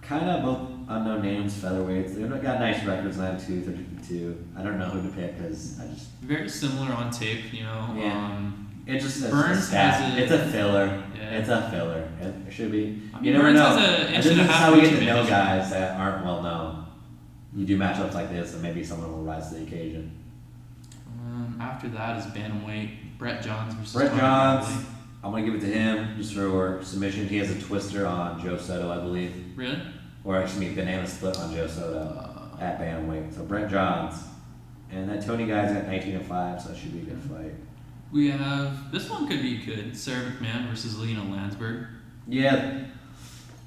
Kind of both unknown names, featherweights. They've got nice records, 9-2, 13-2. I don't know who to pick because I just... Very similar on tape, you know. Yeah. It just Burns has it's a filler. Yeah. It's a filler. It should be. I mean, You never Burns know. has an And inch this and a is half how we get reach to know advantage. guys that aren't well known. You do matchups like this, and maybe someone will rise to the occasion. After that is bantamweight Brett Johns versus Brett Conor Johns. Bradley. I'm gonna give it to him just for submission. He has a twister on Joe Soto, I believe, Really? or actually banana split on Joe Soto at bantamweight. So Brett Johns, and that Tony guy's at 19-5, so that should be a good fight. We have this one could be good. Sarah McMahon versus Lena Landsberg. Yeah,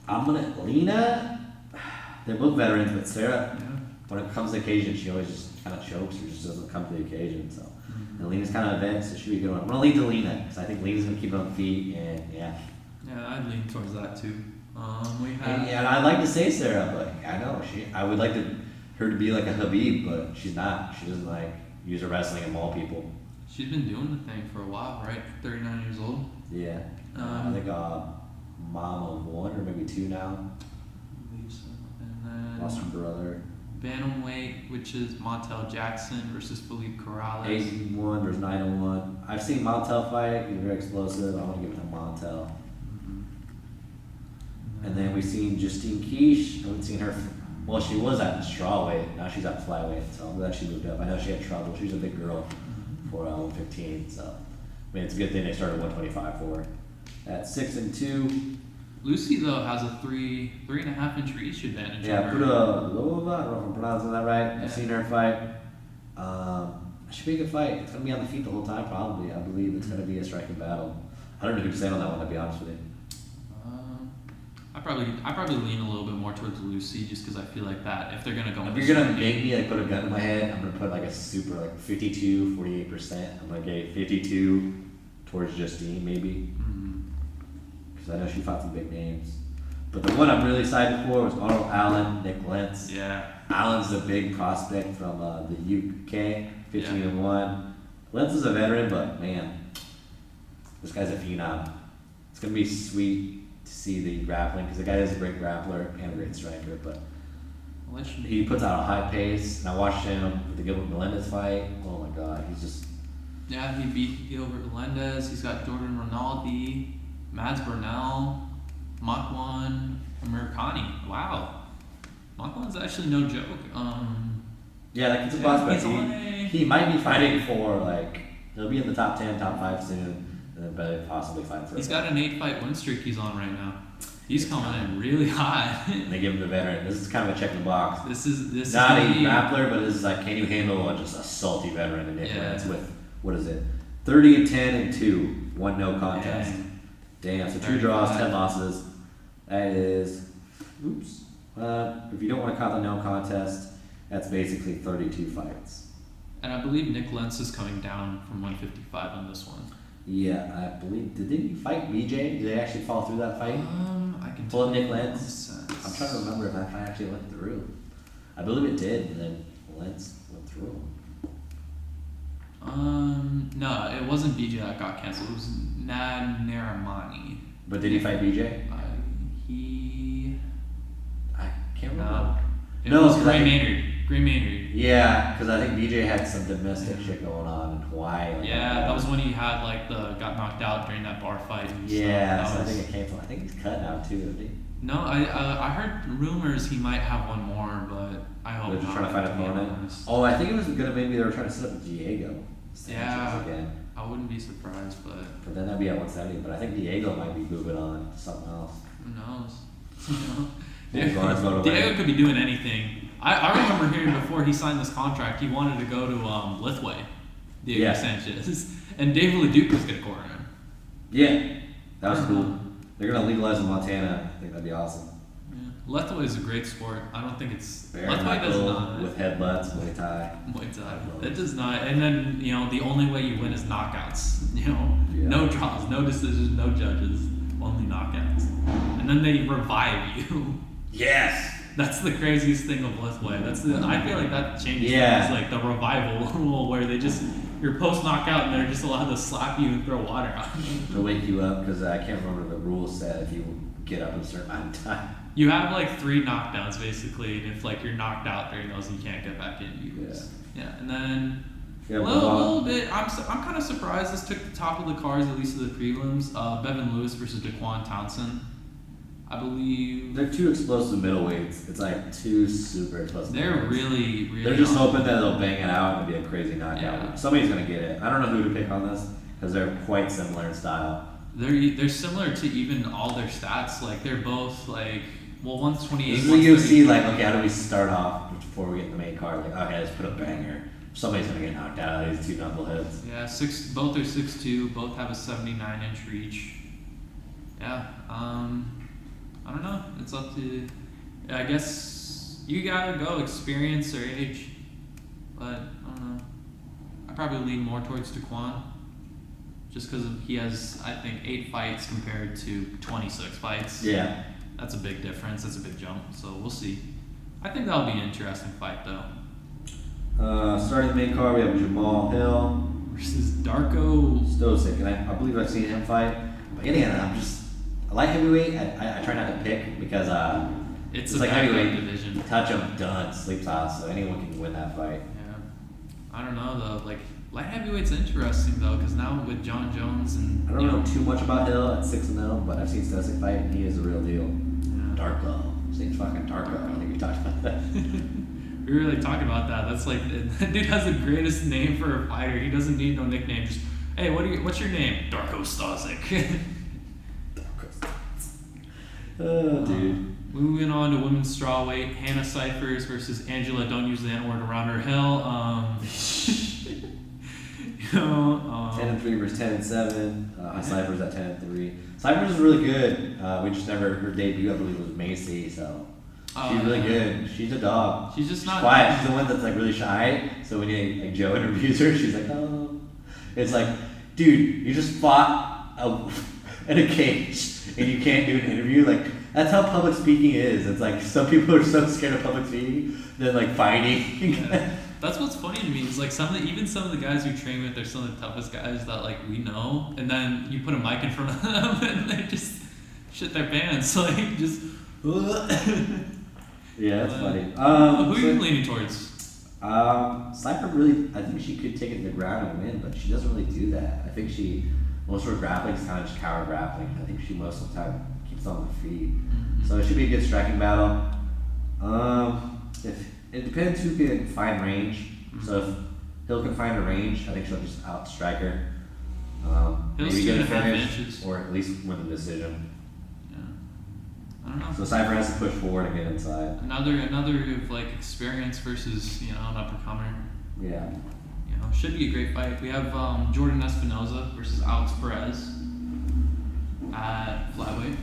I'm gonna Lena. They're both veterans, but Sarah, Yeah. when it comes to occasion, she always just kind of chokes or just doesn't come to the occasion. So, and Lena's kind of a vet, so she should be a good one. I'm gonna lean to Lena because I think Lena's gonna keep it on the feet, and yeah. Yeah, I'd lean towards that too. We have And I'd like to say Sarah, but I know I would like her to be like a Habib, but she's not. She doesn't like use her wrestling and maul people. she's been doing the thing for a while, right? 39 years old. Yeah, I think mom of one or maybe two now. And then Lost her brother. bantamweight, which is Montel Jackson versus Felipe Corrales. 8-1 versus 9-1. I've seen Montel fight. He's very explosive. I want to give it to Montel. And then we've seen Justine Quiche. I haven't seen her. Well, she was at strawweight. Now she's at flyweight. So I'm glad she moved up. I know she had trouble. She's a big girl for 115. So I mean, it's a good thing they started 125 for her. At 6-2. Lucy though has a 3.5 inch reach advantage. Yeah, over Pudilova. I don't know if I'm pronouncing that right. Yeah. I've seen her fight. It should be a good fight. It's gonna be on the feet the whole time, probably. I believe it's gonna be a striking battle. I don't know who to say on that one. To be honest with you. I probably lean a little bit more towards Lucy just because I feel like that if they're gonna go. If you're gonna make me like put a gun in my head, I'm gonna put like a super like 52, 48%. I'm gonna get 52 towards Justine maybe, because I know she fought some big names. But the one I'm really excited for was Arnold Allen, Nick Lentz. Yeah. Allen's a big prospect from the UK, 15-1. Lentz is a veteran, but man, this guy's a phenom. It's gonna be sweet to see the grappling because the guy is a great grappler and a great striker, but he puts out a high pace. And I watched him with the Gilbert Melendez fight. Oh my God, he's just. Yeah, he beat Gilbert Melendez. He's got Jordan Ronaldi, Mads Burnell, Makwan Americani. Wow, Makwan's actually no joke. Yeah, that kid's a prospect. he's He might be fighting for like he'll be in the top 10, top 5 soon. and then possibly fight for. He's got an 8-fight win streak he's on right now. He's coming in really hot. They give him the veteran. This is kind of a check in the box. This is not a grappler, but this is like, can you handle just a salty veteran in Nick Lance with, what is it, 30-10-2, 1 no contest. Damn, so 2 draws, 10 losses. That is, oops. If you don't want to count the no contest, that's basically 32 fights. And I believe Nick Lentz is coming down from 155 on this one. Yeah, I believe. Did he fight BJ? Did they actually fall through that fight? I can pull up Nick Lentz. I'm trying to remember if that fight actually went through. I believe it did, and then Lentz went through. No, it wasn't BJ that got canceled. It was Narimani. But did he fight BJ? I can't remember. It was Gray Maynard. Gray Maynard. Yeah, because I think BJ had some domestic shit going on in Hawaii. That was when he had got knocked out during that bar fight. Yeah, so I think it came from. I think he's cut now too, isn't he? No, I heard rumors he might have one more, but I hope they're just trying to find an opponent. Oh, I think it was gonna maybe they were trying to set up Diego. Yeah, again. I wouldn't be surprised, but then that'd be at 170. But I think Diego might be moving on to something else. Who knows? Diego could be doing anything. I remember hearing before he signed this contract, he wanted to go to Lithway, Diego Sanchez, and Dave LeDuc was gonna corner him. Yeah, that was cool. They're gonna legalize in Montana. I think that'd be awesome. Yeah. Lethway is a great sport. I don't think it's Bare Lethway does not with headbutts, Muay Thai. Muay Thai. It does not. And then the only way you win is knockouts. No draws, no decisions, no judges, only knockouts. And then they revive you. Yes. That's the craziest thing of Lethway. I feel like that changes things, like the revival rule where they just you're post knockout and they're just allowed to slap you and throw water on you. To wake you up, because I can't remember the rules said if you get up in a certain amount of time. You have 3 knockdowns basically, and if you're knocked out during those, you can't get back in. You lose. Yeah, and then a little bit. I'm kind of surprised this took the top of the cards, at least of the prelims. Bevan Lewis versus Daquan Townsend. I believe they're 2 explosive middleweights. It's 2 super explosive. They're really, really. They're just hoping that they'll bang it out and be a crazy knockout. Yeah. Somebody's gonna get it. I don't know who to pick on this because they're quite similar in style. They're similar to even all their stats. They're both one's 28. This is the UFC. Okay, how do we start off before we get in the main card? Okay, let's put a banger. Somebody's gonna get knocked out. These 2 knuckleheads. Yeah, both are 6'2". Both have a 79-inch reach. Yeah. I don't know. It's up to. I guess you gotta go experience or age, but I don't know. I probably lean more towards Daquan, just because he has, I think, 8 fights compared to 26 fights. Yeah. That's a big difference. That's a big jump. So we'll see. I think that'll be an interesting fight, though. Starting the main card, we have Jamal Hill versus Darko Stosic, and I believe I've seen him fight. But again, I'm just a light heavyweight. I try not to pick because it's like heavyweight division. Touch him, done, sleeps out, so anyone can win that fight. Yeah, I don't know though. Light heavyweight's interesting though, because now with John Jones and I don't know too much about Hill at 6-0, but I've seen Stosic fight, and he is a real deal. Yeah. Darko, same fucking Darko. I think we talked about that. We were talking about that. That's that dude has the greatest name for a fighter. He doesn't need no nickname. Just hey, what's your name? Darko Stosic. Oh, dude. Moving on to women's strawweight, Hannah Cyphers versus Angela. Don't use the N-word around her hill. 10-3 versus 10-7. Cyphers at 10-3. Cyphers is really good. We just never her debut. I believe was Macy, so she's really good. She's a dog. She's just not quiet. She's the one that's really shy. So when Joe interviews her, she's like, oh, it's dude, you just fought in a cage. And you can't do an interview, that's how public speaking is. It's some people are so scared of public speaking than fighting. Yeah. That's what's funny to me is some of the guys we train with are some of the toughest guys that we know, and then you put a mic in front of them and they just shit their pants just. Yeah, that's funny. Who are you leaning towards? Cypher really, I think she could take it to the ground and win, but she doesn't really do that. I think most of her grappling is kind of just cower grappling. I think she most of the time keeps on the feet. Mm-hmm. So it should be a good striking battle. If it depends who can find range. Mm-hmm. So if Hill can find a range, I think she'll just outstrike her. He'll Maybe still get a have finish, inches. or at least win the decision. Yeah. I don't know. So Cypher has to push forward and get inside. Another of like experience versus an up and comer. Yeah. Should be a great fight. We have Jordan Espinoza versus Alex Perez at flyweight.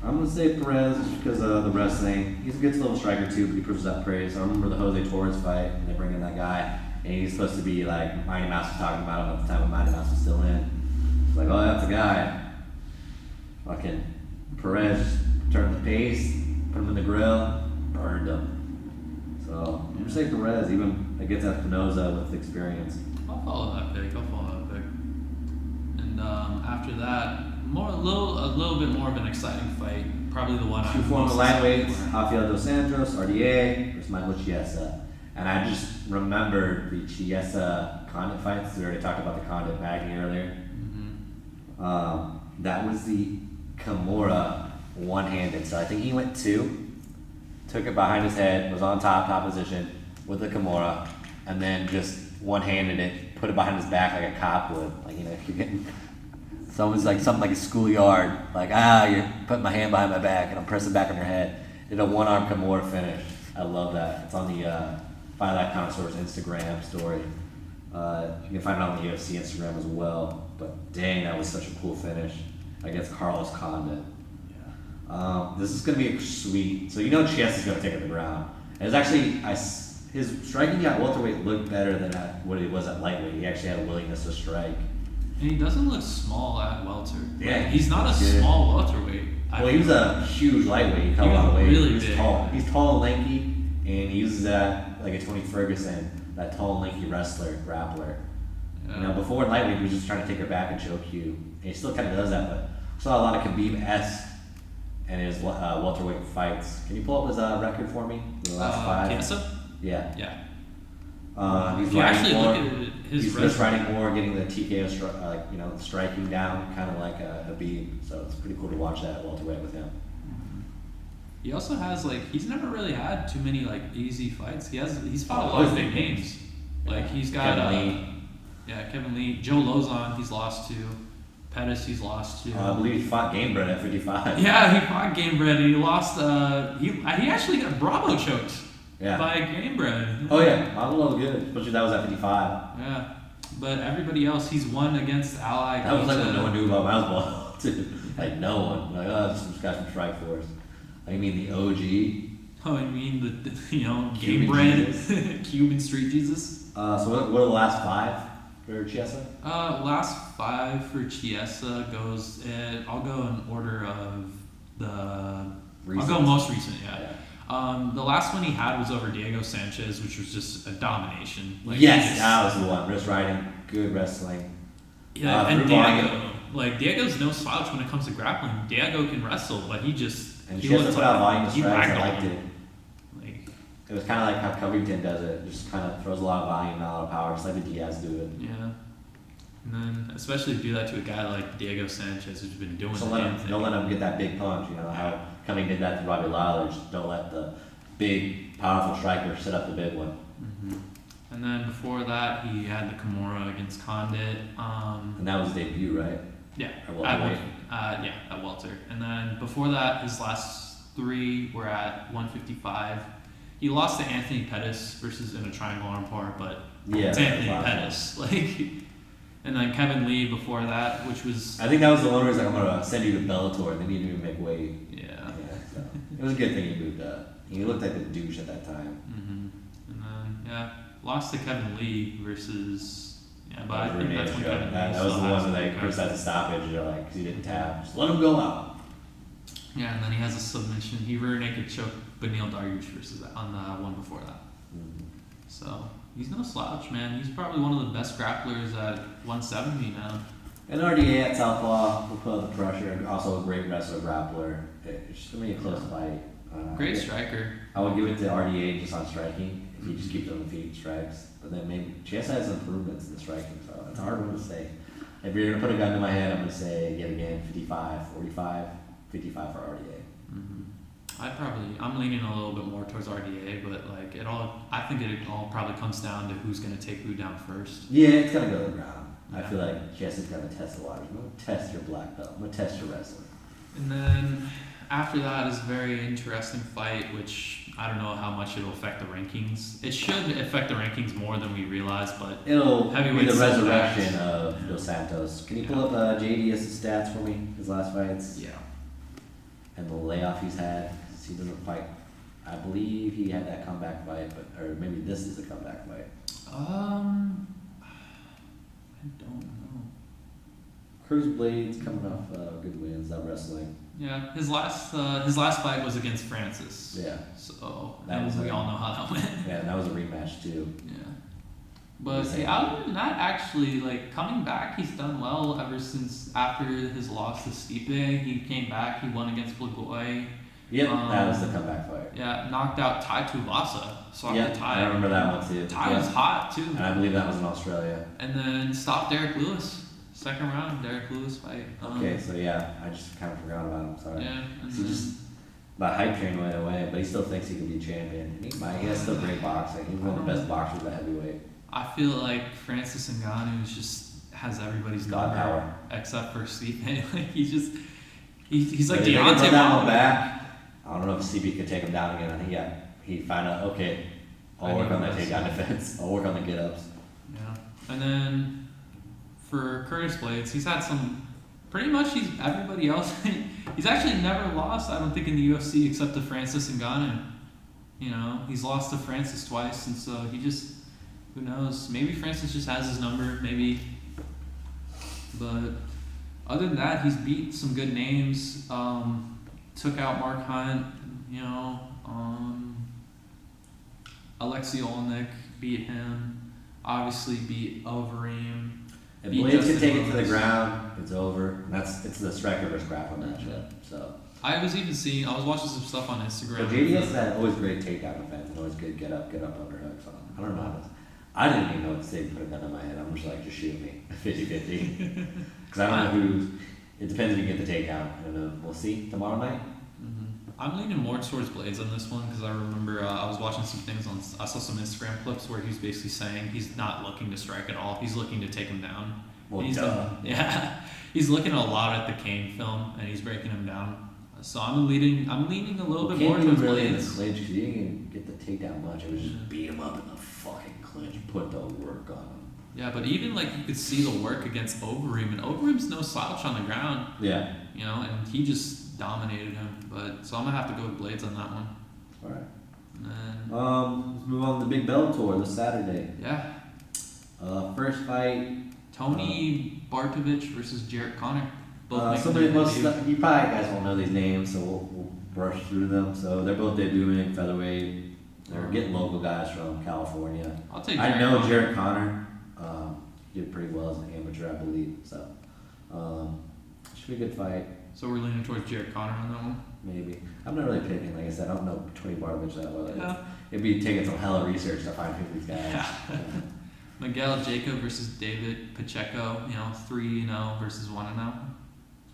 I'm gonna say Perez just because of the wrestling. He's a good little striker too, but he proves that praise. I remember the Jose Torres fight, and they bring in that guy, and he's supposed to be like Mighty Mouse was talking about him at the time when Mighty Mouse was still in. It's like, oh, that's the guy. Fucking Perez turned the pace, put him in the grill, burned him. So I'm gonna say Perez, even against Espinoza with experience. I'll follow that pick. And after that, a little bit more of an exciting fight. Probably the one Two former lightweights, Rafael dos Santos, RDA versus Michael Chiesa. And I just remembered the Chiesa Condit fights. We already talked about the Condit bagging earlier. That was the Kimura one-handed. So I think he went 2, took it behind his head, was on top position with the Kimura, and then just one-handed it, put it behind his back like a cop would. Like, if you're getting someone's like something like a schoolyard, like, you're putting my hand behind my back and I'm pressing back on your head. Did a one-arm Kimura finish. I love that. It's on the Fight Like Connoisseur's Instagram story. You can find it on the UFC Instagram as well. But dang, that was such a cool finish against Carlos Condit. Yeah. This is going to be sweet. So Chiesa's going to take it to the ground. And it's actually, his striking at welterweight looked better than at what it was at lightweight. He actually had a willingness to strike. And he doesn't look small at welter. Yeah, he's not a small welterweight. Well, he was a huge lightweight. He cut a lot of weight. Really He's big. tall. He's tall and lanky, and he uses that like a Tony Ferguson, that tall and lanky wrestler, grappler. Yeah. Before in lightweight, he was just trying to take her back and choke you. And he still kind of does that, but I saw a lot of Khabib-esque in his welterweight fights. Can you pull up his record for me? The last 5? Chiesa? Yeah. Yeah. He's If you riding actually more. look at his He's resume, riding more, getting the TKO, striking down, kind of like Khabib. So it's pretty cool to watch that welterweight with him. he also has he's never really had too many easy fights. He's fought a lot of big names. He's got Kevin Lee, Joe Lozon, he's lost to. Pettis, he's lost to. I believe he fought Gamebred at 55. Yeah, he fought Gamebred and he lost. He actually got Bravo choked by Gamebred. Oh yeah, Masvidal was good, especially that was at 55. Yeah, but everybody else, he's won against Ally. That was when no one knew about Masvidal too. No one. This guy's from Strikeforce. You mean the OG? Oh, you mean the Cuban Gamebred Cuban Street Jesus? So what are the last 5 for Chiesa? Last 5 for Chiesa goes. I'll go in order of the. Recent. I'll go most recent. Yeah. The last one he had was over Diego Sanchez, which was just a domination. That was the one. Wrist riding, good wrestling. Yeah, and Diego, Diego's no slouch when it comes to grappling. Diego can wrestle, but he Chiesa put out volume of strikes. I liked it. It was kind of like how Covington does it. Just kind of throws a lot of volume, not a lot of power, just like the Diaz do it. Yeah. And then, especially do that to a guy like Diego Sanchez, who's been doing Don't let him get that big punch. How Covington did that to Robbie Lawler. Just don't let the big, powerful striker set up the big one. Mm-hmm. And then before that, he had the Kimura against Condit. And that was his debut, right? Yeah. At welter. And then before that, his last 3 were at 155. He lost to Anthony Pettis versus in a triangle arm par, but it's Anthony Pettis. And then Kevin Lee before that, which was. I think that was the one where he's like, I'm gonna send you to Bellator, and then he didn't even make weight. Yeah. So it was a good thing he moved up. He looked like a douche at that time. Mm-hmm. And then lost to Kevin Lee versus. Yeah, but I think that's when Kevin Lee. That was the one where they criticized the stoppage. Because he didn't tap. Just let him go out. Yeah, and then he has a submission. He rear naked choked Beneil Dariush versus on the one before that. Mm-hmm. So he's no slouch, man. He's probably one of the best grapplers at 170 now. And RDA at Southpaw will put up the pressure. Also a great wrestler, grappler. It's just gonna be a close fight. Great striker. I would give it to RDA just on striking. If he just keeps it on the feet and strikes. But then maybe Chiesa has improvements in the striking, so it's a hard one to say. If you're gonna put a gun to my head, I'm gonna say yet again 55, 45, 55 for RDA. Mm-hmm. I'm leaning a little bit more towards RDA, but I think it all probably comes down to who's gonna take who down first. Yeah, it's gonna go to the ground. I feel like Jesse's gonna test the waters. I'm gonna test your black belt. I'm gonna test your wrestling. And then after that is a very interesting fight, which I don't know how much it'll affect the rankings. It should affect the rankings more than we realize, but It'll be the heavyweight resurrection setbacks. of Dos Santos. Can you pull up JDS's stats for me? His last fights Yeah. and the layoff he's had. He doesn't fight. I believe he had that comeback fight, or maybe this is a comeback fight. I don't know. Cruz Blades coming off good wins, not wrestling. Yeah, his last fight was against Francis. Yeah. So That was we all know how that went. Yeah, that was a rematch too. Yeah. But other than that, actually, like coming back, he's done well ever since after his loss to Stipe. He came back. He won against Blagoy. Yep, that was the comeback fight. Yeah, knocked out Tai Tuivasa. Yeah, I remember that one too. Tai was hot too. And I believe that was in Australia. And then stopped Derek Lewis. Second round, Derek Lewis fight. Okay, so yeah, I just kind of forgot about him. Sorry. Yeah. He just my hype train went away, but he still thinks he can be champion. And he has still great boxing. He's one of the best boxers at heavyweight. I feel like Francis Ngannou just has everybody's God number power. except for Stipe. Like he's like But if they can Deontay put that one Wilder. back, I don't know if CB could take him down again. I think he found out. Okay, I'll work on the takedown defense. I'll work on the get ups. Yeah, and then for Curtis Blades, he's had some. Pretty much, everybody else. He's actually never lost. I don't think in the UFC except to Francis Ngannou. You know, he's lost to Francis twice, and so he just. Who knows? Maybe Francis just has his number. Maybe. But other than that, he's beat some good names. Took out Mark Hunt. You know. Alexei Olenek beat him. Obviously beat Overeem. If Blades can take it to the ground, it's over. And it's the striker versus grappler matchup. So. I was watching some stuff on Instagram. But JDS had always great takedown defense and always good get up underhooks on him. I don't know how to. I didn't even know what to say to put a gun in my head. I'm just like, just shoot me. 50-50. Because I don't know who. It depends if you get the takedown. And we'll see tomorrow night. I'm leaning more towards Blades on this one because I remember I was watching some things I saw some Instagram clips where he's basically saying he's not looking to strike at all. He's looking to take him down. Well, He's looking a lot at the Kane film and he's breaking him down. So I'm leaning a little bit more towards really in the Blades. clinch because you didn't even get the takedown much. It was just beat him up in the fucking clinch. Put the work on him. Yeah, but even like you could see the work against Overeem, and Overeem's no slouch on the ground. Yeah. You know, and he just dominated him. But so I'm gonna have to go with Blades on that one. All right. And then, Let's move on to the Big Bell Tour this Saturday. yeah, First fight. Tony Bartovich versus Jarrett Connor. Both You making probably their debut. guys won't know these names, so we'll brush through them. So they're both debuting featherweight. They're getting local guys from California. I'll take. I Jarrett know Connor. Jarrett Connor did pretty well as an amateur, I believe. So should be a good fight. So we're leaning towards Jarrett Connor on that one. Maybe. I'm not really picking. Like I said, I don't know Tony Bartovich that well. Yeah. It'd be taking some hella research to find who these guys. Yeah. Miguel Jacob versus David Pacheco. 3-0 versus 1-0.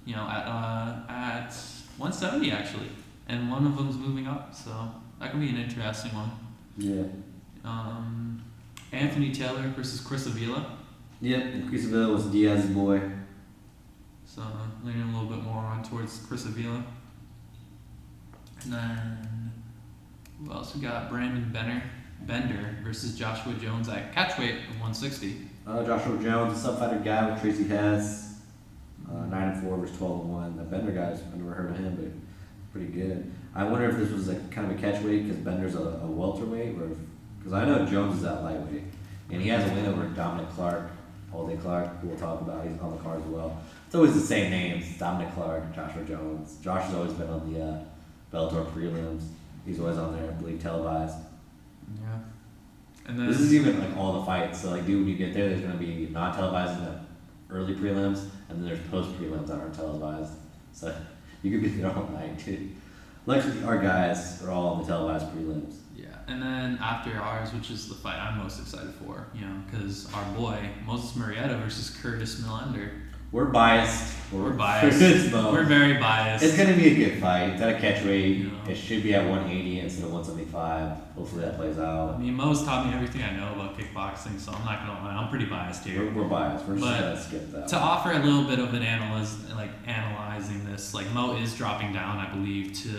At 170 actually, and one of them's moving up, so that could be an interesting one. Yeah. Anthony Taylor versus Chris Avila. Yep. And Chris Avila was Diaz's boy. So leaning a little bit more on towards Chris Avila. And then who else we got? Brandon Bender versus Joshua Jones at catchweight at 160. Joshua Jones, a sub-fighter guy with Tracy Hess. 9-4 versus 12-1. That Bender guy's, I've never heard of him, but pretty good. I wonder if this was kind of a catchweight because Bender's a welterweight, or because I know Jones is at lightweight, and he has a win over Dominic Clark, Alday Clark, who we'll talk about. He's on the card as well. It's always the same names: Dominic Clark, Joshua Jones. Josh has always been on the Bellator prelims. He's always on there, I believe, televised. Yeah. And then This is even like all the fights. So like, dude, when you get there, there's gonna be non-televised in the early prelims, and then there's post prelims that aren't televised. So you could be there all night, dude. Luckily, our guys are all on the televised prelims. yeah, and then after ours, which is the fight I'm most excited for, because our boy Moses Marietta versus Curtis Millender. We're biased. We're biased. It's Mo. We're very biased. It's gonna be a good fight. It's at a catch weight. Yeah. It should be at 180 instead of 175. Hopefully that plays I out. mean, Mo's taught me everything I know about kickboxing, so I'm not gonna lie. I'm pretty biased here. We're biased. We're just But gonna skip that. To offer a little bit of an analyzing this, like Mo is dropping down, I believe, to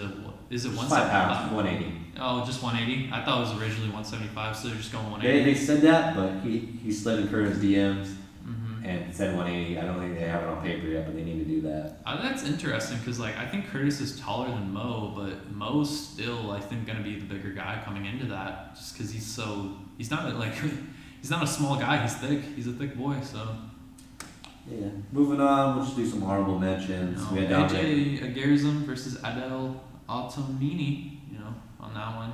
is it 5 175? pounds, 180. Oh, just 180. I thought it was originally 175, so they're just going 180. They said that, but he slid in Curtis DMs Mm-hmm. and said 180. I don't think they have it on paper yet, but they need to do that. That's interesting because like I think Curtis is taller than Mo, but Mo's still I think gonna be the bigger guy coming into that, just because he's not he's not a small guy. He's thick. He's a thick boy. So. Yeah. Moving on, we'll just do some honorable mentions. We had AJ Agarizum versus Adel Automini. On that one.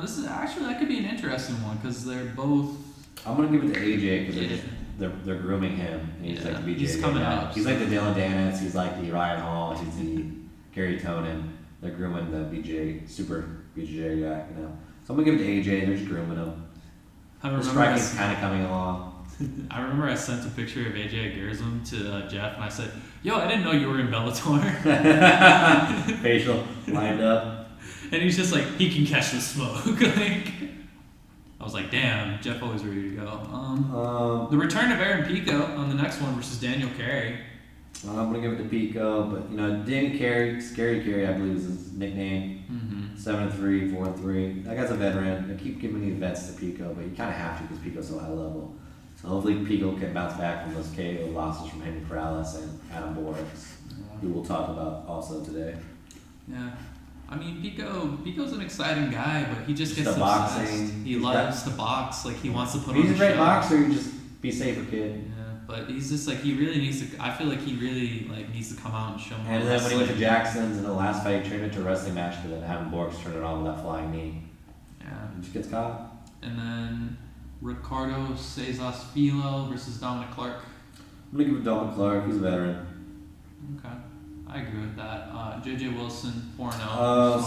This is actually that could be an interesting one because they're both. I'm gonna give it to AJ because they're grooming him. And he's like the BJ. He's coming guy. up. He's like the Dylan Dennis. He's like the Ryan Hall. He's the Gary Tonin. They're grooming the BJ super BJ guy. So I'm gonna give it to AJ. They're just grooming him. The striking's kind of coming along. I remember I sent a picture of AJ Agarizum to Jeff and I said, "Yo, I didn't know you were in Bellator." Facial lined up. And he's just like, he can catch the smoke. Like, I was like, damn, Jeff always ready to go. The return of Aaron Pico on the next one versus Daniel Carey. I'm gonna give it to Pico, but Daniel Carey, Scary Carey, I believe is his nickname. 7-3, 4-3. That guy's a veteran. I keep giving these vets to Pico, but you kind of have to because Pico's so high level. So hopefully Pico can bounce back from those KO losses from Henry Corrales and Adam Borix, who we'll talk about also today. Yeah. I mean, Pico's an exciting guy, but he just gets the obsessed. boxing. He loves to box. Like, he wants to put on He's a a great show. boxer. You just be safer, kid. Yeah, but he's just like, he really needs to. I feel like he really needs to come out and show more. And then when he went to Jackson's in the last fight, he turned it into a wrestling match, but then Adam Borix turned it on with that flying knee. Yeah. He just gets caught. And then Ricardo Filo versus Dominic Clark. I'm gonna give it to Dominic Clark. He's a veteran. Okay. I agree with that. JJ Wilson, 4-0.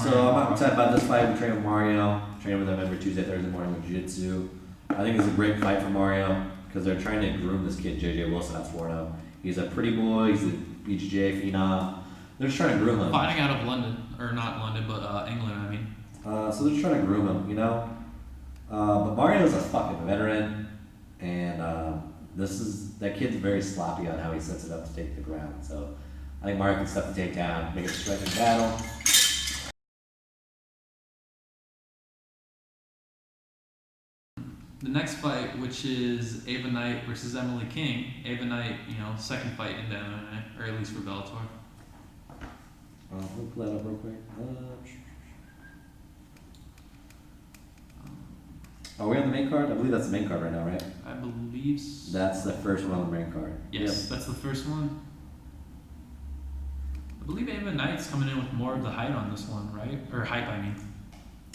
So I'm not excited about this fight. We train with Mario. Train with him every Tuesday, Thursday morning with Jiu-Jitsu. I think it's a great fight for Mario because they're trying to groom this kid, JJ Wilson, at 4-0. He's a pretty boy. He's a BJJ phenom. They're just trying to groom him. Fighting out of London. Or not London, but England, I mean. So they're just trying to groom him, But Mario's a fucking veteran. And that kid's very sloppy on how he sets it up to take the ground. So I think Mario can step the takedown, make it a striking battle. The next fight, which is Ava Knight versus Emily King. Ava Knight, second fight in the MMA, or at least for Bellator. We'll pull that up real quick. Are we on the main card? I believe that's the main card right now, right? I believe so. That's the first one on the main card. Yes, That's the first one. I believe Ava Knight's coming in with more of the height on this one, right? Or hype, I mean.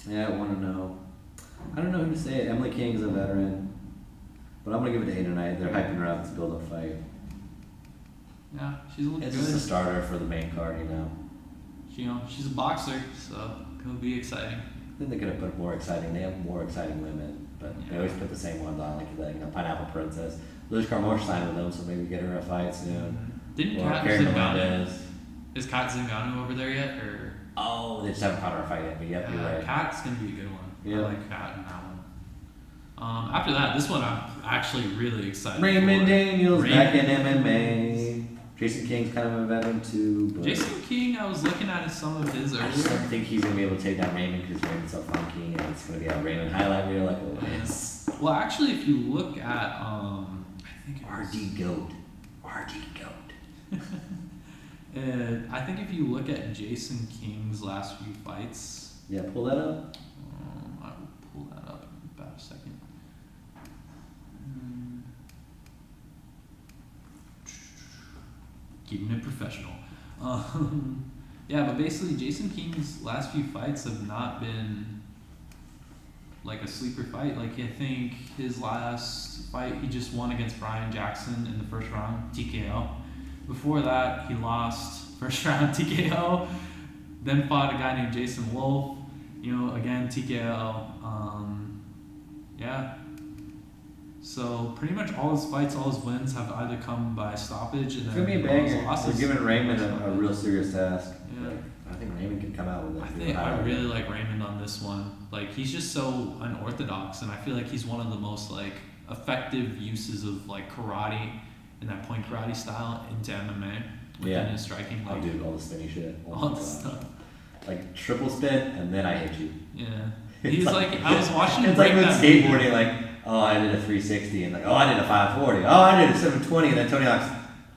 Yeah, I want to know. I don't know who to say it. Emily King is a veteran. But I'm going to give it to Ava Knight. They're hyping her up to build a fight. Yeah, she's looking It's good. just a starter for the main card, She's a boxer, so it'll be exciting. I think they could have put more exciting. They have more exciting women, but they always put the same ones on, like the Pineapple Princess. Liz Carmore signed with them, so maybe get her a fight soon. Didn't Or Kat Karen Zingano? Melendez. Is Kat Zingano over there yet, or? Oh, they just haven't caught her a fight yet, but yep, you're right. Kat's gonna be a good one. Yeah. I like Kat in that one. After that, this one I'm actually really excited Raymond for. Daniels back in MMA. Jason King's kind of a veteran too. But Jason King, I was looking at some of his I just don't earlier. think he's gonna be able to take down Raymond because Raymond's so funky, and it's gonna be a Raymond highlight reel like always. Well, actually, if you look at, I think it was, RD Goat. I think if you look at Jason King's last few fights, Yeah, pull that up. I will pull that up in about a second. Keeping it professional. Yeah, but basically, Jason King's last few fights have not been like a sleeper fight. Like, I think his last fight, he just won against Brian Jackson in the first round, TKO. Before that, he lost first round TKO. Then fought a guy named Jason Wolf, again TKO. Yeah. So pretty much all his fights, all his wins have either come by stoppage and It's then gonna be a all his banger. losses. They're giving Raymond a real serious task. Yeah. Like, I think Raymond can come out with it. I really like Raymond on this one. Like he's just so unorthodox, and I feel like he's one of the most like effective uses of like karate and that point karate style into MMA within his striking. Like, I'll do all the spinny shit. all the stuff. Like triple spin and then I hit you. Yeah. He's like I was watching him It's like break with that skateboarding, like, oh, I did a 360, and like, oh, I did a 540, oh, I did a 720, and then Tony Hawk's,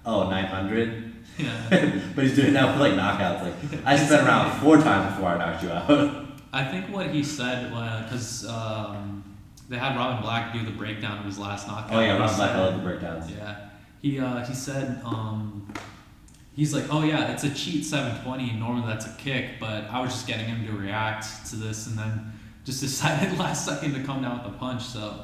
oh, 900. Yeah. But he's doing it now for like knockouts. Like, I spun around 4 times before I knocked you out. I think what he said, because they had Robin Black do the breakdown of his last knockout. Oh, yeah, He Robin Black, I said- love the breakdowns. Yeah. He said, he's like, oh yeah, it's a cheat 720. Normally that's a kick, but I was just getting him to react to this and then just decided last second to come down with a punch. So,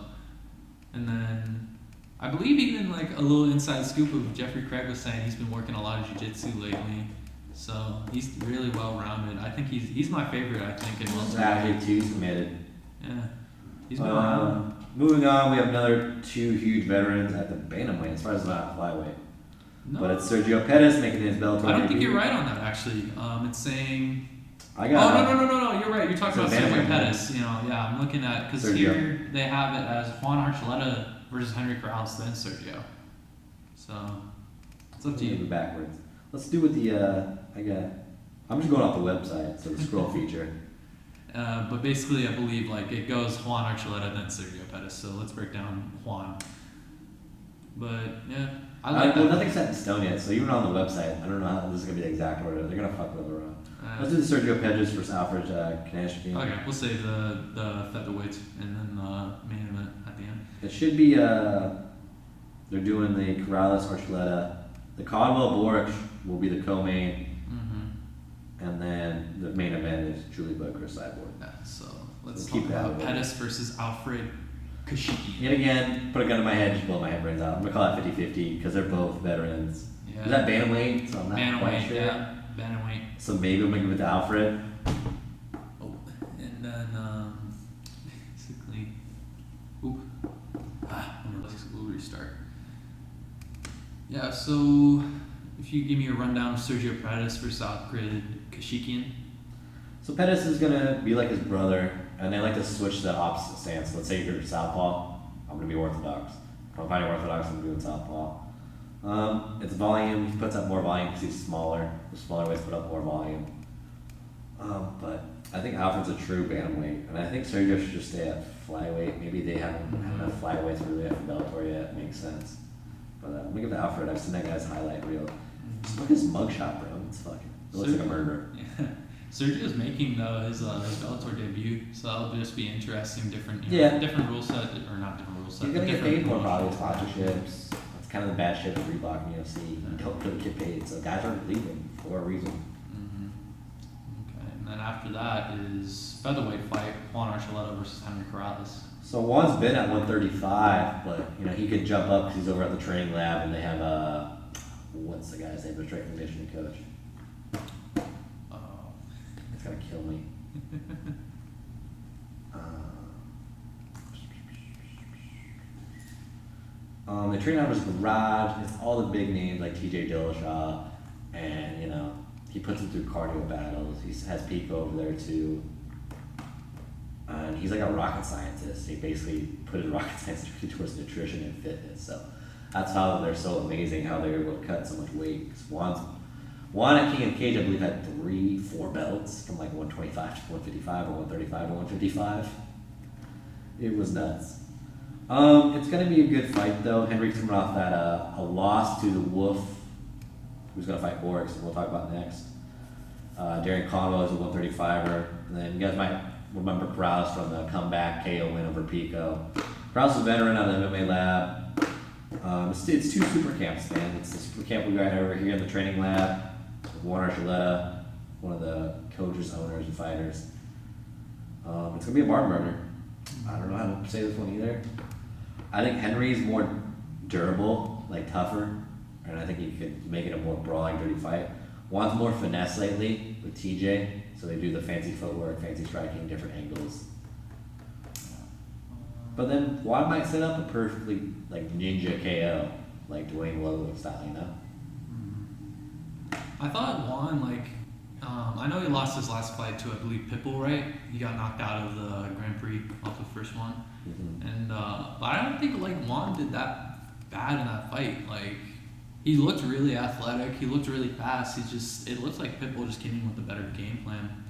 and then I believe even like a little inside scoop of Jeffrey Craig was saying he's been working a lot of jiu-jitsu lately. So he's really well rounded. I think he's my favorite. I think in welterweight. Exactly, 2's committed. Yeah, he's been around. Moving on, we have another 2 huge veterans at the bantamweight, as far as not flyweight. No, But it's Sergio Pettis making his Bellator I don't think debut. you're right on that actually. It's saying. I got No, you're right. You're talking So about Sergio bantamweight. Pettis. Yeah, I'm looking at, because Sergio. here they have it as Juan Archuleta versus Henry Corrales, then Sergio. So, it's up to Maybe you. backwards. Let's do with the, I'm just going off the website, so the scroll feature. But basically, I believe like it goes Juan Archuleta, then Sergio Pettis. So let's break down Juan. But yeah, I like Well, that. nothing's set in stone yet, so even on the website, I don't know how this is going to be the exact order. They're going to fuck with it around. Let's do the Sergio Pettis versus Alfred Kanashkin. Okay, we'll say the featherweight and then the main event at the end. It should be, they're doing the Corrales Archuleta. The Caldwell Borch will be the co-main, Mm-hmm. and then the main event is Julie Booker Cyborg. Yeah, so let's So talk keep that about in Pettis versus Alfred Kashiki. Yet again, put a gun to my head, just blow my head brains out. I'm going to call it 50-50 because they're both veterans. Yeah. Is that bantamweight? So I'm not quite Bantamweight, sure. yeah. Bantamweight. So maybe I'm going to give it to Alfred. Oh, and then basically, we'll restart. Yeah, so if you give me a rundown of Sergio Pettis versus Alfred Kashikian. So Pettis is gonna be like his brother, and they like to switch the opposite stance. Let's say you're southpaw, I'm gonna be orthodox. If I'm fighting orthodox, I'm doing southpaw. It's volume. He puts up more volume because he's smaller. The smaller weights put up more volume. But I think Alfred's a true bantamweight, and I think Sergio should just stay at flyweight. Maybe they haven't had enough flyweights really at Bellator yet. Makes sense. But I'm gonna give it to Alfred. I've seen that guy's highlight reel. Just look at his mugshot, bro. It's fucking. It looks like a murderer. Yeah. Sergio's making though his Bellator debut, so that'll just be interesting. Different different rule set, or not different rule set. He's gonna get different paid more promotion. probably sponsorships. That's kind of the bad shit with Reebok and UFC. You don't really get paid, so guys aren't leaving for a reason. Okay, and then after that is featherweight fight Juan Archuleta versus Henry Corrales. So Juan's been at 135, but he could jump up because he's over at the training lab, and they have what's the guy's name? The strength and conditioning coach. Oh. It's gonna kill me. They train out of his garage. It's all the big names like T.J. Dillashaw, and he puts him through cardio battles. He has Pico over there too, and he's like a rocket scientist. He basically put his rocket science towards nutrition and fitness. So that's how they're so amazing. How they're able to cut so much weight. 'Cause Juan at King of Cage, I believe, had 3-4 belts from like 125 to 155 or 135 to 155. It was nuts. It's gonna be a good fight though. Henry's coming off that a loss to the Wolf, who's gonna fight Borix, and we'll talk about next. Darren Conwell is a 135er, and then you guys might remember Corrales from the comeback KO win over Pico. Corrales is a veteran out of the MMA lab. It's 2 super camps, man. It's the super camp we got over here in the training lab with Juan Archuleta, one of the coaches, owners, and fighters. It's gonna be a barn burner. I don't know how to say this one either. I think Henry's more durable, like tougher, and I think he could make it a more brawling, dirty fight. Juan's more finesse lately with TJ, so they do the fancy footwork, fancy striking, different angles. But then Juan might set up a perfectly like ninja KO, like Dwayne Lowe style, you know? I thought Juan, like, I know he lost his last fight to, I believe, Pitbull, right? He got knocked out of the Grand Prix off the first one. Mm-hmm. And, but I don't think, like, Juan did that bad in that fight. Like, he looked really athletic. He looked really fast. It looks like Pitbull just came in with a better game plan.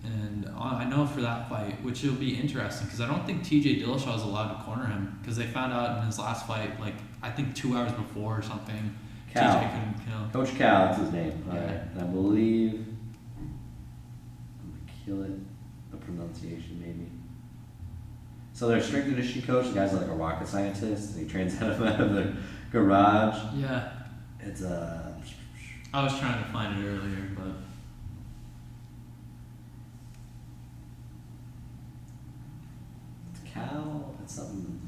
And I know for that fight, which will be interesting, because I don't think TJ Dillashaw is allowed to corner him, because they found out in his last fight, like, I think 2 hours before or something, Cal. TJ couldn't kill. Coach Cal, that's his name. Yeah. Alright. And I believe I'm gonna kill it. The pronunciation maybe. So their strength and conditioning coach, the guy's like a rocket scientist, and he trains out of the garage. Yeah. It's I was trying to find it earlier, but it's Cal. It's something.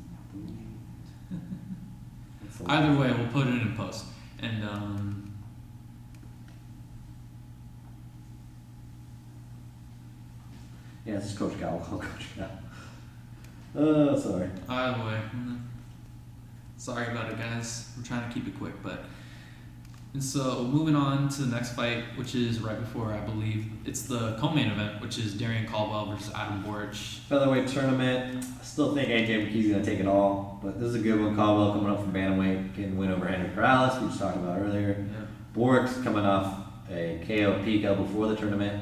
It's a- either way, we'll put it in post. And Yeah, it's just Coach Cal. We'll call Coach Cal. Oh, sorry. either way, sorry about it, guys. We're trying to keep it quick, but. And so moving on to the next fight, which is right before, I believe, it's the co-main event, which is Darian Caldwell versus Adam Borich. Featherweight tournament. I still think AJ McKee's gonna take it all, but this is a good one. Caldwell coming up from bantamweight, getting win over Henry Corrales, we just talked about earlier. Yeah. Borik's coming off a KO Pico before the tournament,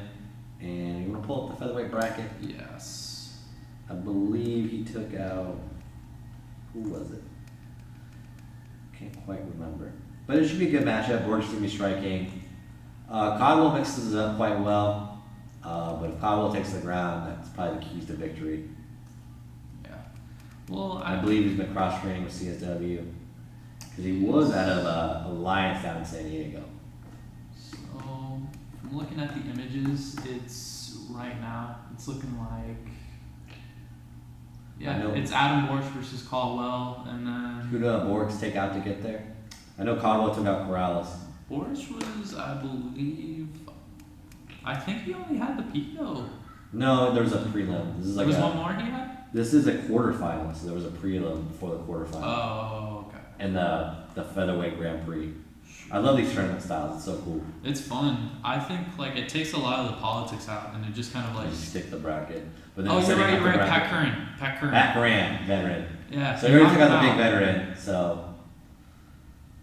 and you wanna pull up the featherweight bracket? Yes. I believe he took out, who was it? Can't quite remember. But it should be a good matchup. Borik's gonna be striking. Caldwell mixes it up quite well, but if Caldwell takes the ground, that's probably the keys to victory. Yeah. Well, I believe he's been cross training with CSW because he was out of Alliance down in San Diego. So, from looking at the images, it's right now, it's looking like, I know. it's Adam Borich versus Caldwell, and Who then did Borik's take out to get there? I know Caldwell took out Corrales. Borich was, I believe, I think he only had the Pico. No, there was a prelim. This is There like was a, one more he had? This is a quarterfinal, so there was a prelim before the quarterfinal. Oh, okay. And the featherweight Grand Prix. I love these tournament styles. It's so cool. It's fun. I think like it takes a lot of the politics out, and it just kind of like. Just stick the bracket. But Oh, you're setting right. up You're the right. bracket- Pat Curran. Pat Graham, veteran. Yeah. So he already took knocked out the him big veteran. So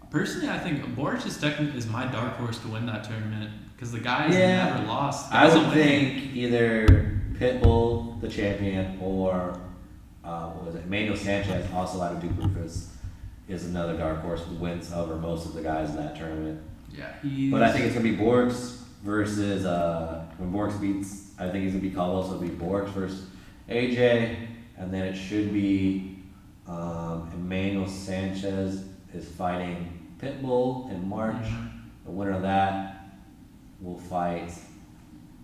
Personally, I think Borich is my dark horse to win that tournament because the guy's Yeah. never lost. I Guy's would a winner. think either Pitbull, the champion, or what was it? Emmanuel Sanchez, also out of Duke Rufus, is another dark horse who wins over most of the guys in that tournament. Yeah, he's. But I think it's gonna be Borks versus when Borks beats. I think he's gonna be Caldwell, so it'll be Borks versus AJ, and then it should be Emmanuel Sanchez is fighting Pitbull in March. Mhm. The winner of that will fight.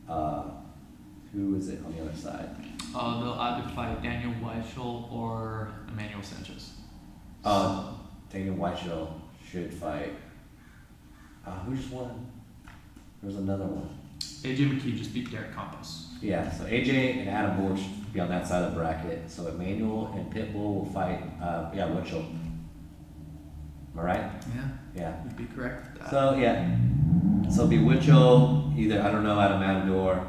Who is it on the other side? They'll either fight Daniel Weichel or Emmanuel Sanchez. Daniel Weichel should fight. Who just won? There was another one. AJ McKee just beat Derek Campos. Yeah, so AJ and Adam Borch should be on that side of the bracket. So Emmanuel and Pitbull will fight. Weichel. Am I right? Yeah, Yeah. you'd be correct with that. So yeah. So it'll be Weichel, either I don't know, out of Matador,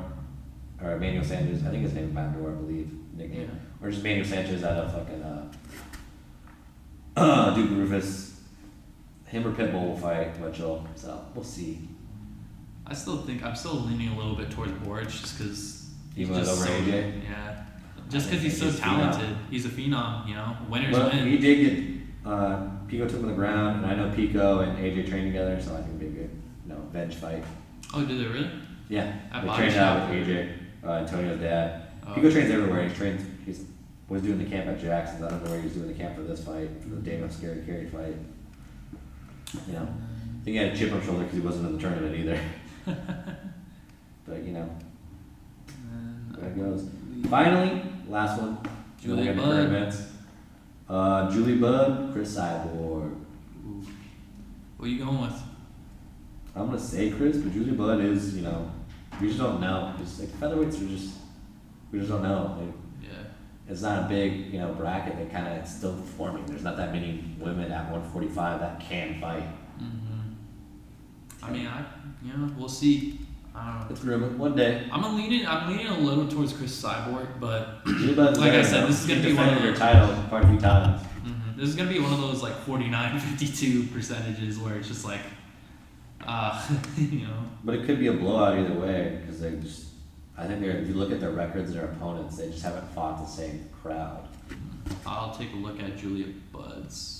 or Emmanuel Sanchez. I think his name is Matador, I believe, nickname, Yeah. or just Emmanuel Sanchez out of fucking Duke Rufus. Him or Pitbull will fight Weichel. So we'll see. I'm still leaning a little bit towards Borich just because Even though it's over AJ? Yeah, just because he's so He's a phenom. talented. He's a phenom, you know. Winners Well, win. he did get Pico took him to the ground, and I know Pico and AJ trained together, so I think it'd be a good, venge fight. Oh, did they really? Yeah, At they Body trained Shop? out with AJ, Antonio's dad. Oh. Pico trains everywhere. He was doing the camp at Jackson's. I don't know where he was doing the camp for this fight, for the Daniel Scary Carey fight. I think he had a chip on his shoulder because he wasn't in the tournament either. But And there it goes. Finally, last one. Julie We're gonna Budd. current events. Julie Budd, Chris Cyborg. Ooh. What are you going with? I'm gonna say Chris, but Julie Budd is, we just don't know. Just like featherweights are just, we just don't know. Yeah. it's not a big, bracket. They kind of, it's still forming. There's not that many women at 145 that can fight. I mean, we'll see. I don't know. It's rumored one day. I'm leaning a little towards Chris Cyborg, but Like I said, this is gonna be one of your title quite a few times. This is gonna be one of those like 49-52 percentages where it's just like, But it could be a blowout either way because I think if you look at their records and their opponents, they just haven't fought the same crowd. I'll take a look at Julia Budd's.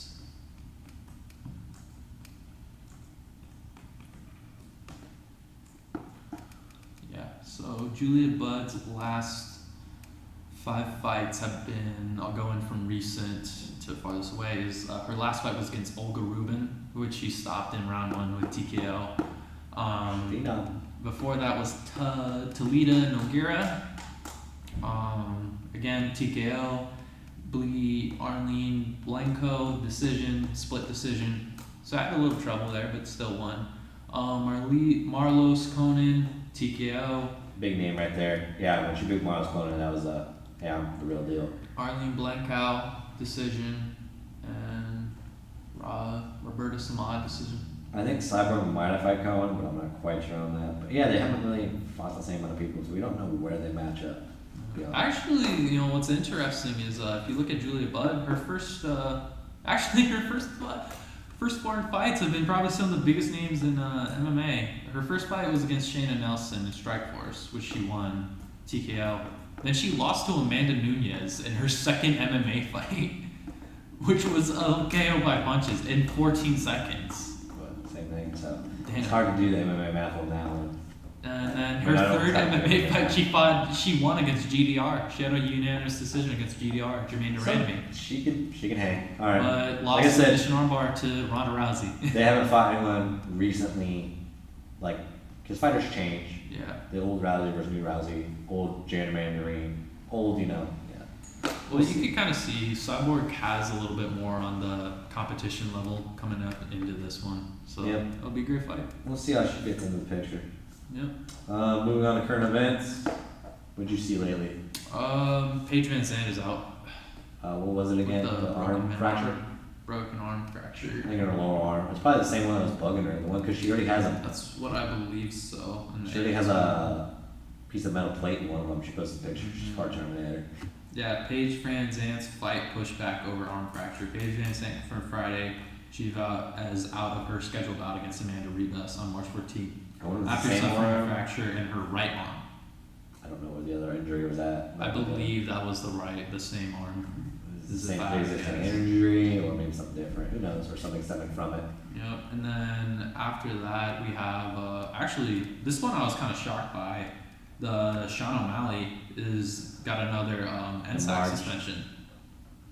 So Julia Budd's last 5 fights have been, I'll go in from recent to farthest away, is her last fight was against Olga Rubin, which she stopped in round 1 with TKO. Before that was Talita Nogueira. Again, TKO. Arlene Blanco, split decision. So I had a little trouble there, but still won. Marlos Conan, TKO. Big name right there. Yeah, when she beat Marlos Conan, that was the real deal. Arlene Blanco, decision. And Roberta Samad, decision. I think Cyborg might have fight Cohen, but I'm not quite sure on that. But yeah, they haven't really fought the same amount of people, so we don't know where they match up. Actually, what's interesting is if you look at Julia Budd, her first foreign fights have been probably some of the biggest names in MMA. Her first fight was against Shayna Nelson in Strikeforce, which she won TKO. Then she lost to Amanda Nunes in her second MMA fight, which was a KO by punches in 14 seconds. Same thing. So it's hard to do the MMA math on that one. And then her third MMA fight, she won against GDR. She had a unanimous decision against GDR, Jermaine Durandamy. She can hang. All right. But lost the submission armbar to Ronda Rousey. They haven't fought anyone recently, because fighters change. Yeah. The old Rousey versus new Rousey, old Jermaine Durandamy, old, yeah. Well, you can kind of see Cyborg has a little bit more on the competition level coming up into this one. So it'll be a great fight. We'll see how she fits into the picture. Yep. Moving on to current events. What'd you see lately? Paige Van Zandt is out. What was it again? The arm fracture? Broken arm fracture. I think her lower arm. It's probably the same one that was bugging her. The one because she already has That's what I believe so. She already has a piece of metal plate in one of them. She posted a picture. She's part Terminator. Yeah, Paige Van Zandt's fight pushed back over arm fracture. Paige Van Zandt for Friday. She's out of her scheduled bout against Amanda Ribas on March 14th. After suffering a fracture in her right arm. I don't know where the other injury was at. I believe that was the same arm. The same injury or maybe something different. Who knows? Or something stemming from it. Yep. And then after that, we have actually this one I was kind of shocked by. The Sean O'Malley got another NSAC suspension.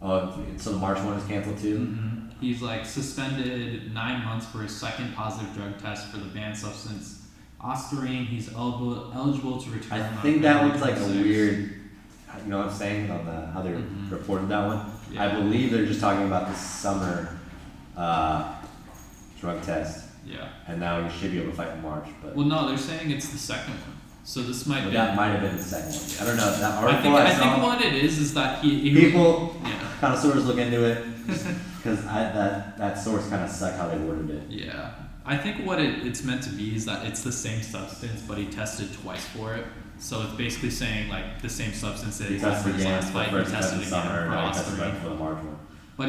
Oh, so the March one is canceled too? Mm-hmm. He's suspended 9 months for his second positive drug test for the banned substance Ostarine. He's eligible to return. I think that one's a weird, you know what I'm saying, on how they reported that one? Yeah. I believe they're just talking about the summer drug test. Yeah. And now you should be able to fight in March. But well, no, they're saying it's the second one. So this might be. That might have been the second one. I don't know. That article I think what it is that people kind of sources look into it because that source kind of sucked how they worded it. Yeah. I think what it's meant to be is that it's the same substance, but he tested twice for it. So it's basically saying the same substance that he tested for his last fight. He tested again for Ostarine. For the March one. But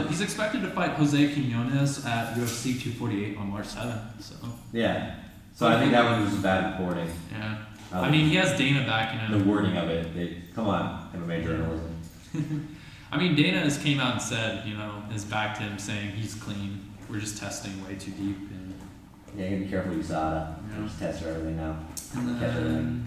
he's expected to fight Jose Quinones at UFC 248 on March 7th. So yeah. So I think that one was bad reporting. Yeah. I mean, he has Dana backing him. The wording of it. Come on, MMA journalism. I mean, Dana has came out and said, has backed him saying he's clean. We're just testing way too deep. Yeah, you gotta be careful, USADA. Just test for everything now. And then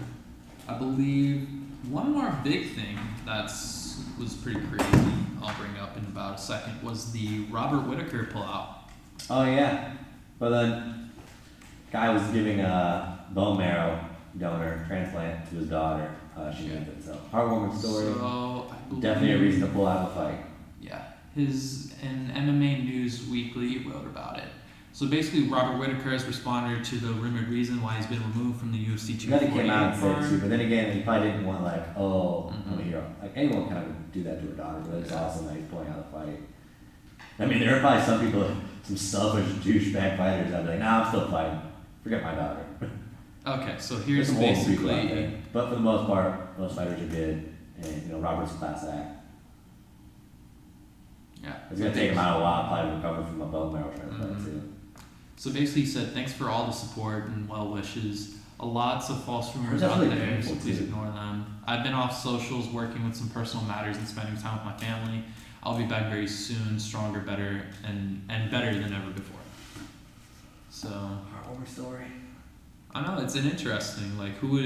I believe one more big thing was pretty crazy, I'll bring up in about a second, was the Robert Whittaker pullout. Oh, yeah. But then, guy was giving a bone marrow donor transplant to his daughter. She named it. So, heartwarming story. So, definitely a reason to pull out of the fight. Yeah. In MMA News Weekly wrote about it. So basically, Robert Whittaker has responded to the rumored reason why he's been removed from the UFC He came 248 out and said card. too, but then again, he probably didn't want like, oh, I'm a hero. Like anyone kind of do that to a daughter, but it's awesome that he's pulling out the fight. I mean, there are probably some people, some selfish douchebag fighters that be like, nah, I'm still fighting. Forget my daughter. Okay, so here's There's some old people out basically. there. But for the most part, most fighters are good, and Robert's a class act. Yeah. It's gonna take him out a while, probably to recover from a bone marrow transplant too. So basically, he said, "Thanks for all the support and well wishes. Lots of false rumors That's out really there, so painful, please too. ignore them. I've been off socials, working with some personal matters and spending time with my family. I'll be back very soon, stronger, better, and better than ever before." So Heartwarming story. I know it's an interesting. Like, who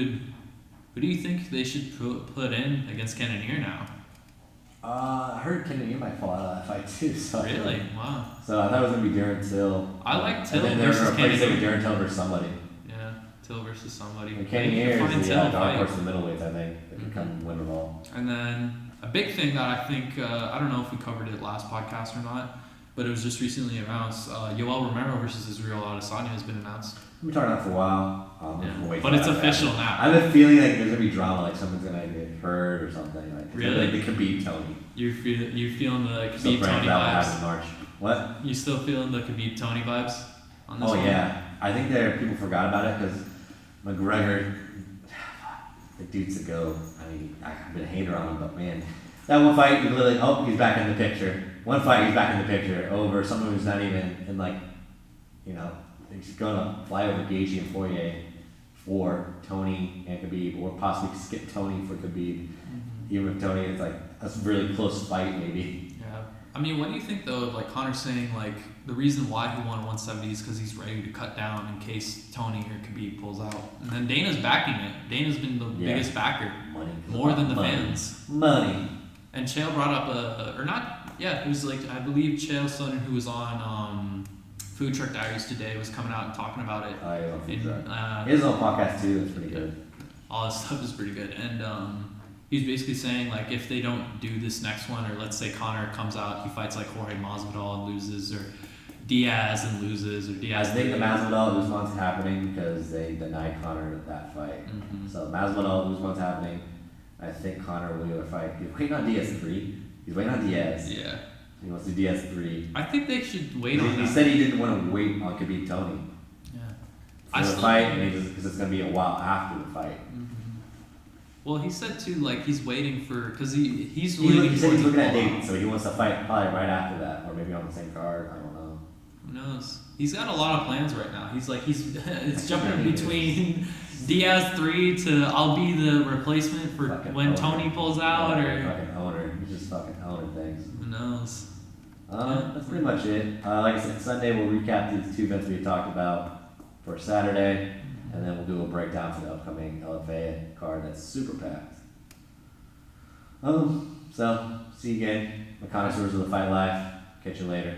do you think they should put in against Cannonier now? I heard Kennedy might fall out of that fight too. So Really? Wow. So I thought it was gonna be Darren Till. I like Till And then they were versus gonna replace it with Cannonier. Darren Till versus somebody. Yeah, Till versus somebody. And Maybe you Cannonier can is find the Till dark fight. horse in the middleweights, I think, that could come win it all. And then a big thing that I think, I don't know if we covered it last podcast or not, but it was just recently announced. Yoel Romero versus Israel Adesanya has been announced. We've been talking about it for a while. Yeah. Wait But for it's that to official happen. now. I have a feeling like there's gonna be drama, like someone's gonna get hurt or something. Like Really? Like it could be Tony. You feeling the Still Khabib praying Tony that will happen vibes? in March. What? You still feeling the Khabib Tony vibes on this Oh one? yeah. I think people forgot about it because McGregor, the dude's a go. I mean, I've been a hater on him, but man, that one fight, you literally, oh, he's back in the picture. One fight, he's back in the picture over someone who's not even in like, he's gonna fly over Gaethje and Poirier for Tony and Khabib, or possibly skip Tony for Khabib. Even if Tony is like a really close fight, maybe. Yeah. I mean, what do you think though of like Conor saying like the reason why he won 170 is because he's ready to cut down in case Tony or Khabib pulls out, and then Dana's backing it. Dana's been the biggest backer, Money. more than the Money. fans. Money. And Chael brought up it was like, I believe Chael Sonnen, who was on Food Truck Diaries today, was coming out and talking about it. I love Food Truck. And, His own podcast too. It's pretty good. all this stuff is pretty good. And he's basically saying like if they don't do this next one, or let's say Conor comes out, he fights like Jorge Masvidal and loses, or Diaz and loses, or I Diaz. think the Masvidal Usman's happening because they denied Conor that fight. So Masvidal Usman's happening. I think Conor will either fight. He's waiting on Diaz 3. He's waiting on Diaz. Yeah. He wants to do Diaz 3. I think they should wait He on that. said he didn't want to wait on Khabib Tony Yeah. for the fight, because it's going to be a while after the fight. Well, he said too, like he's waiting for, because he's He leaning said he's towards looking at the dates, so he wants to fight probably right after that, or maybe on the same card. I don't know. Who knows? He's got a lot of plans right now. He's it's jumping between Diaz 3 to I'll be the replacement for Fucking when owner. Tony pulls out, or Fucking owner. He's just fucking owning things. who knows? That's pretty much it. Like I said, Sunday we'll recap these two events we talked about for Saturday, and then we'll do a breakdown for the upcoming LFA card that's super packed. So, see you again. The connoisseurs of the fight life. Catch you later.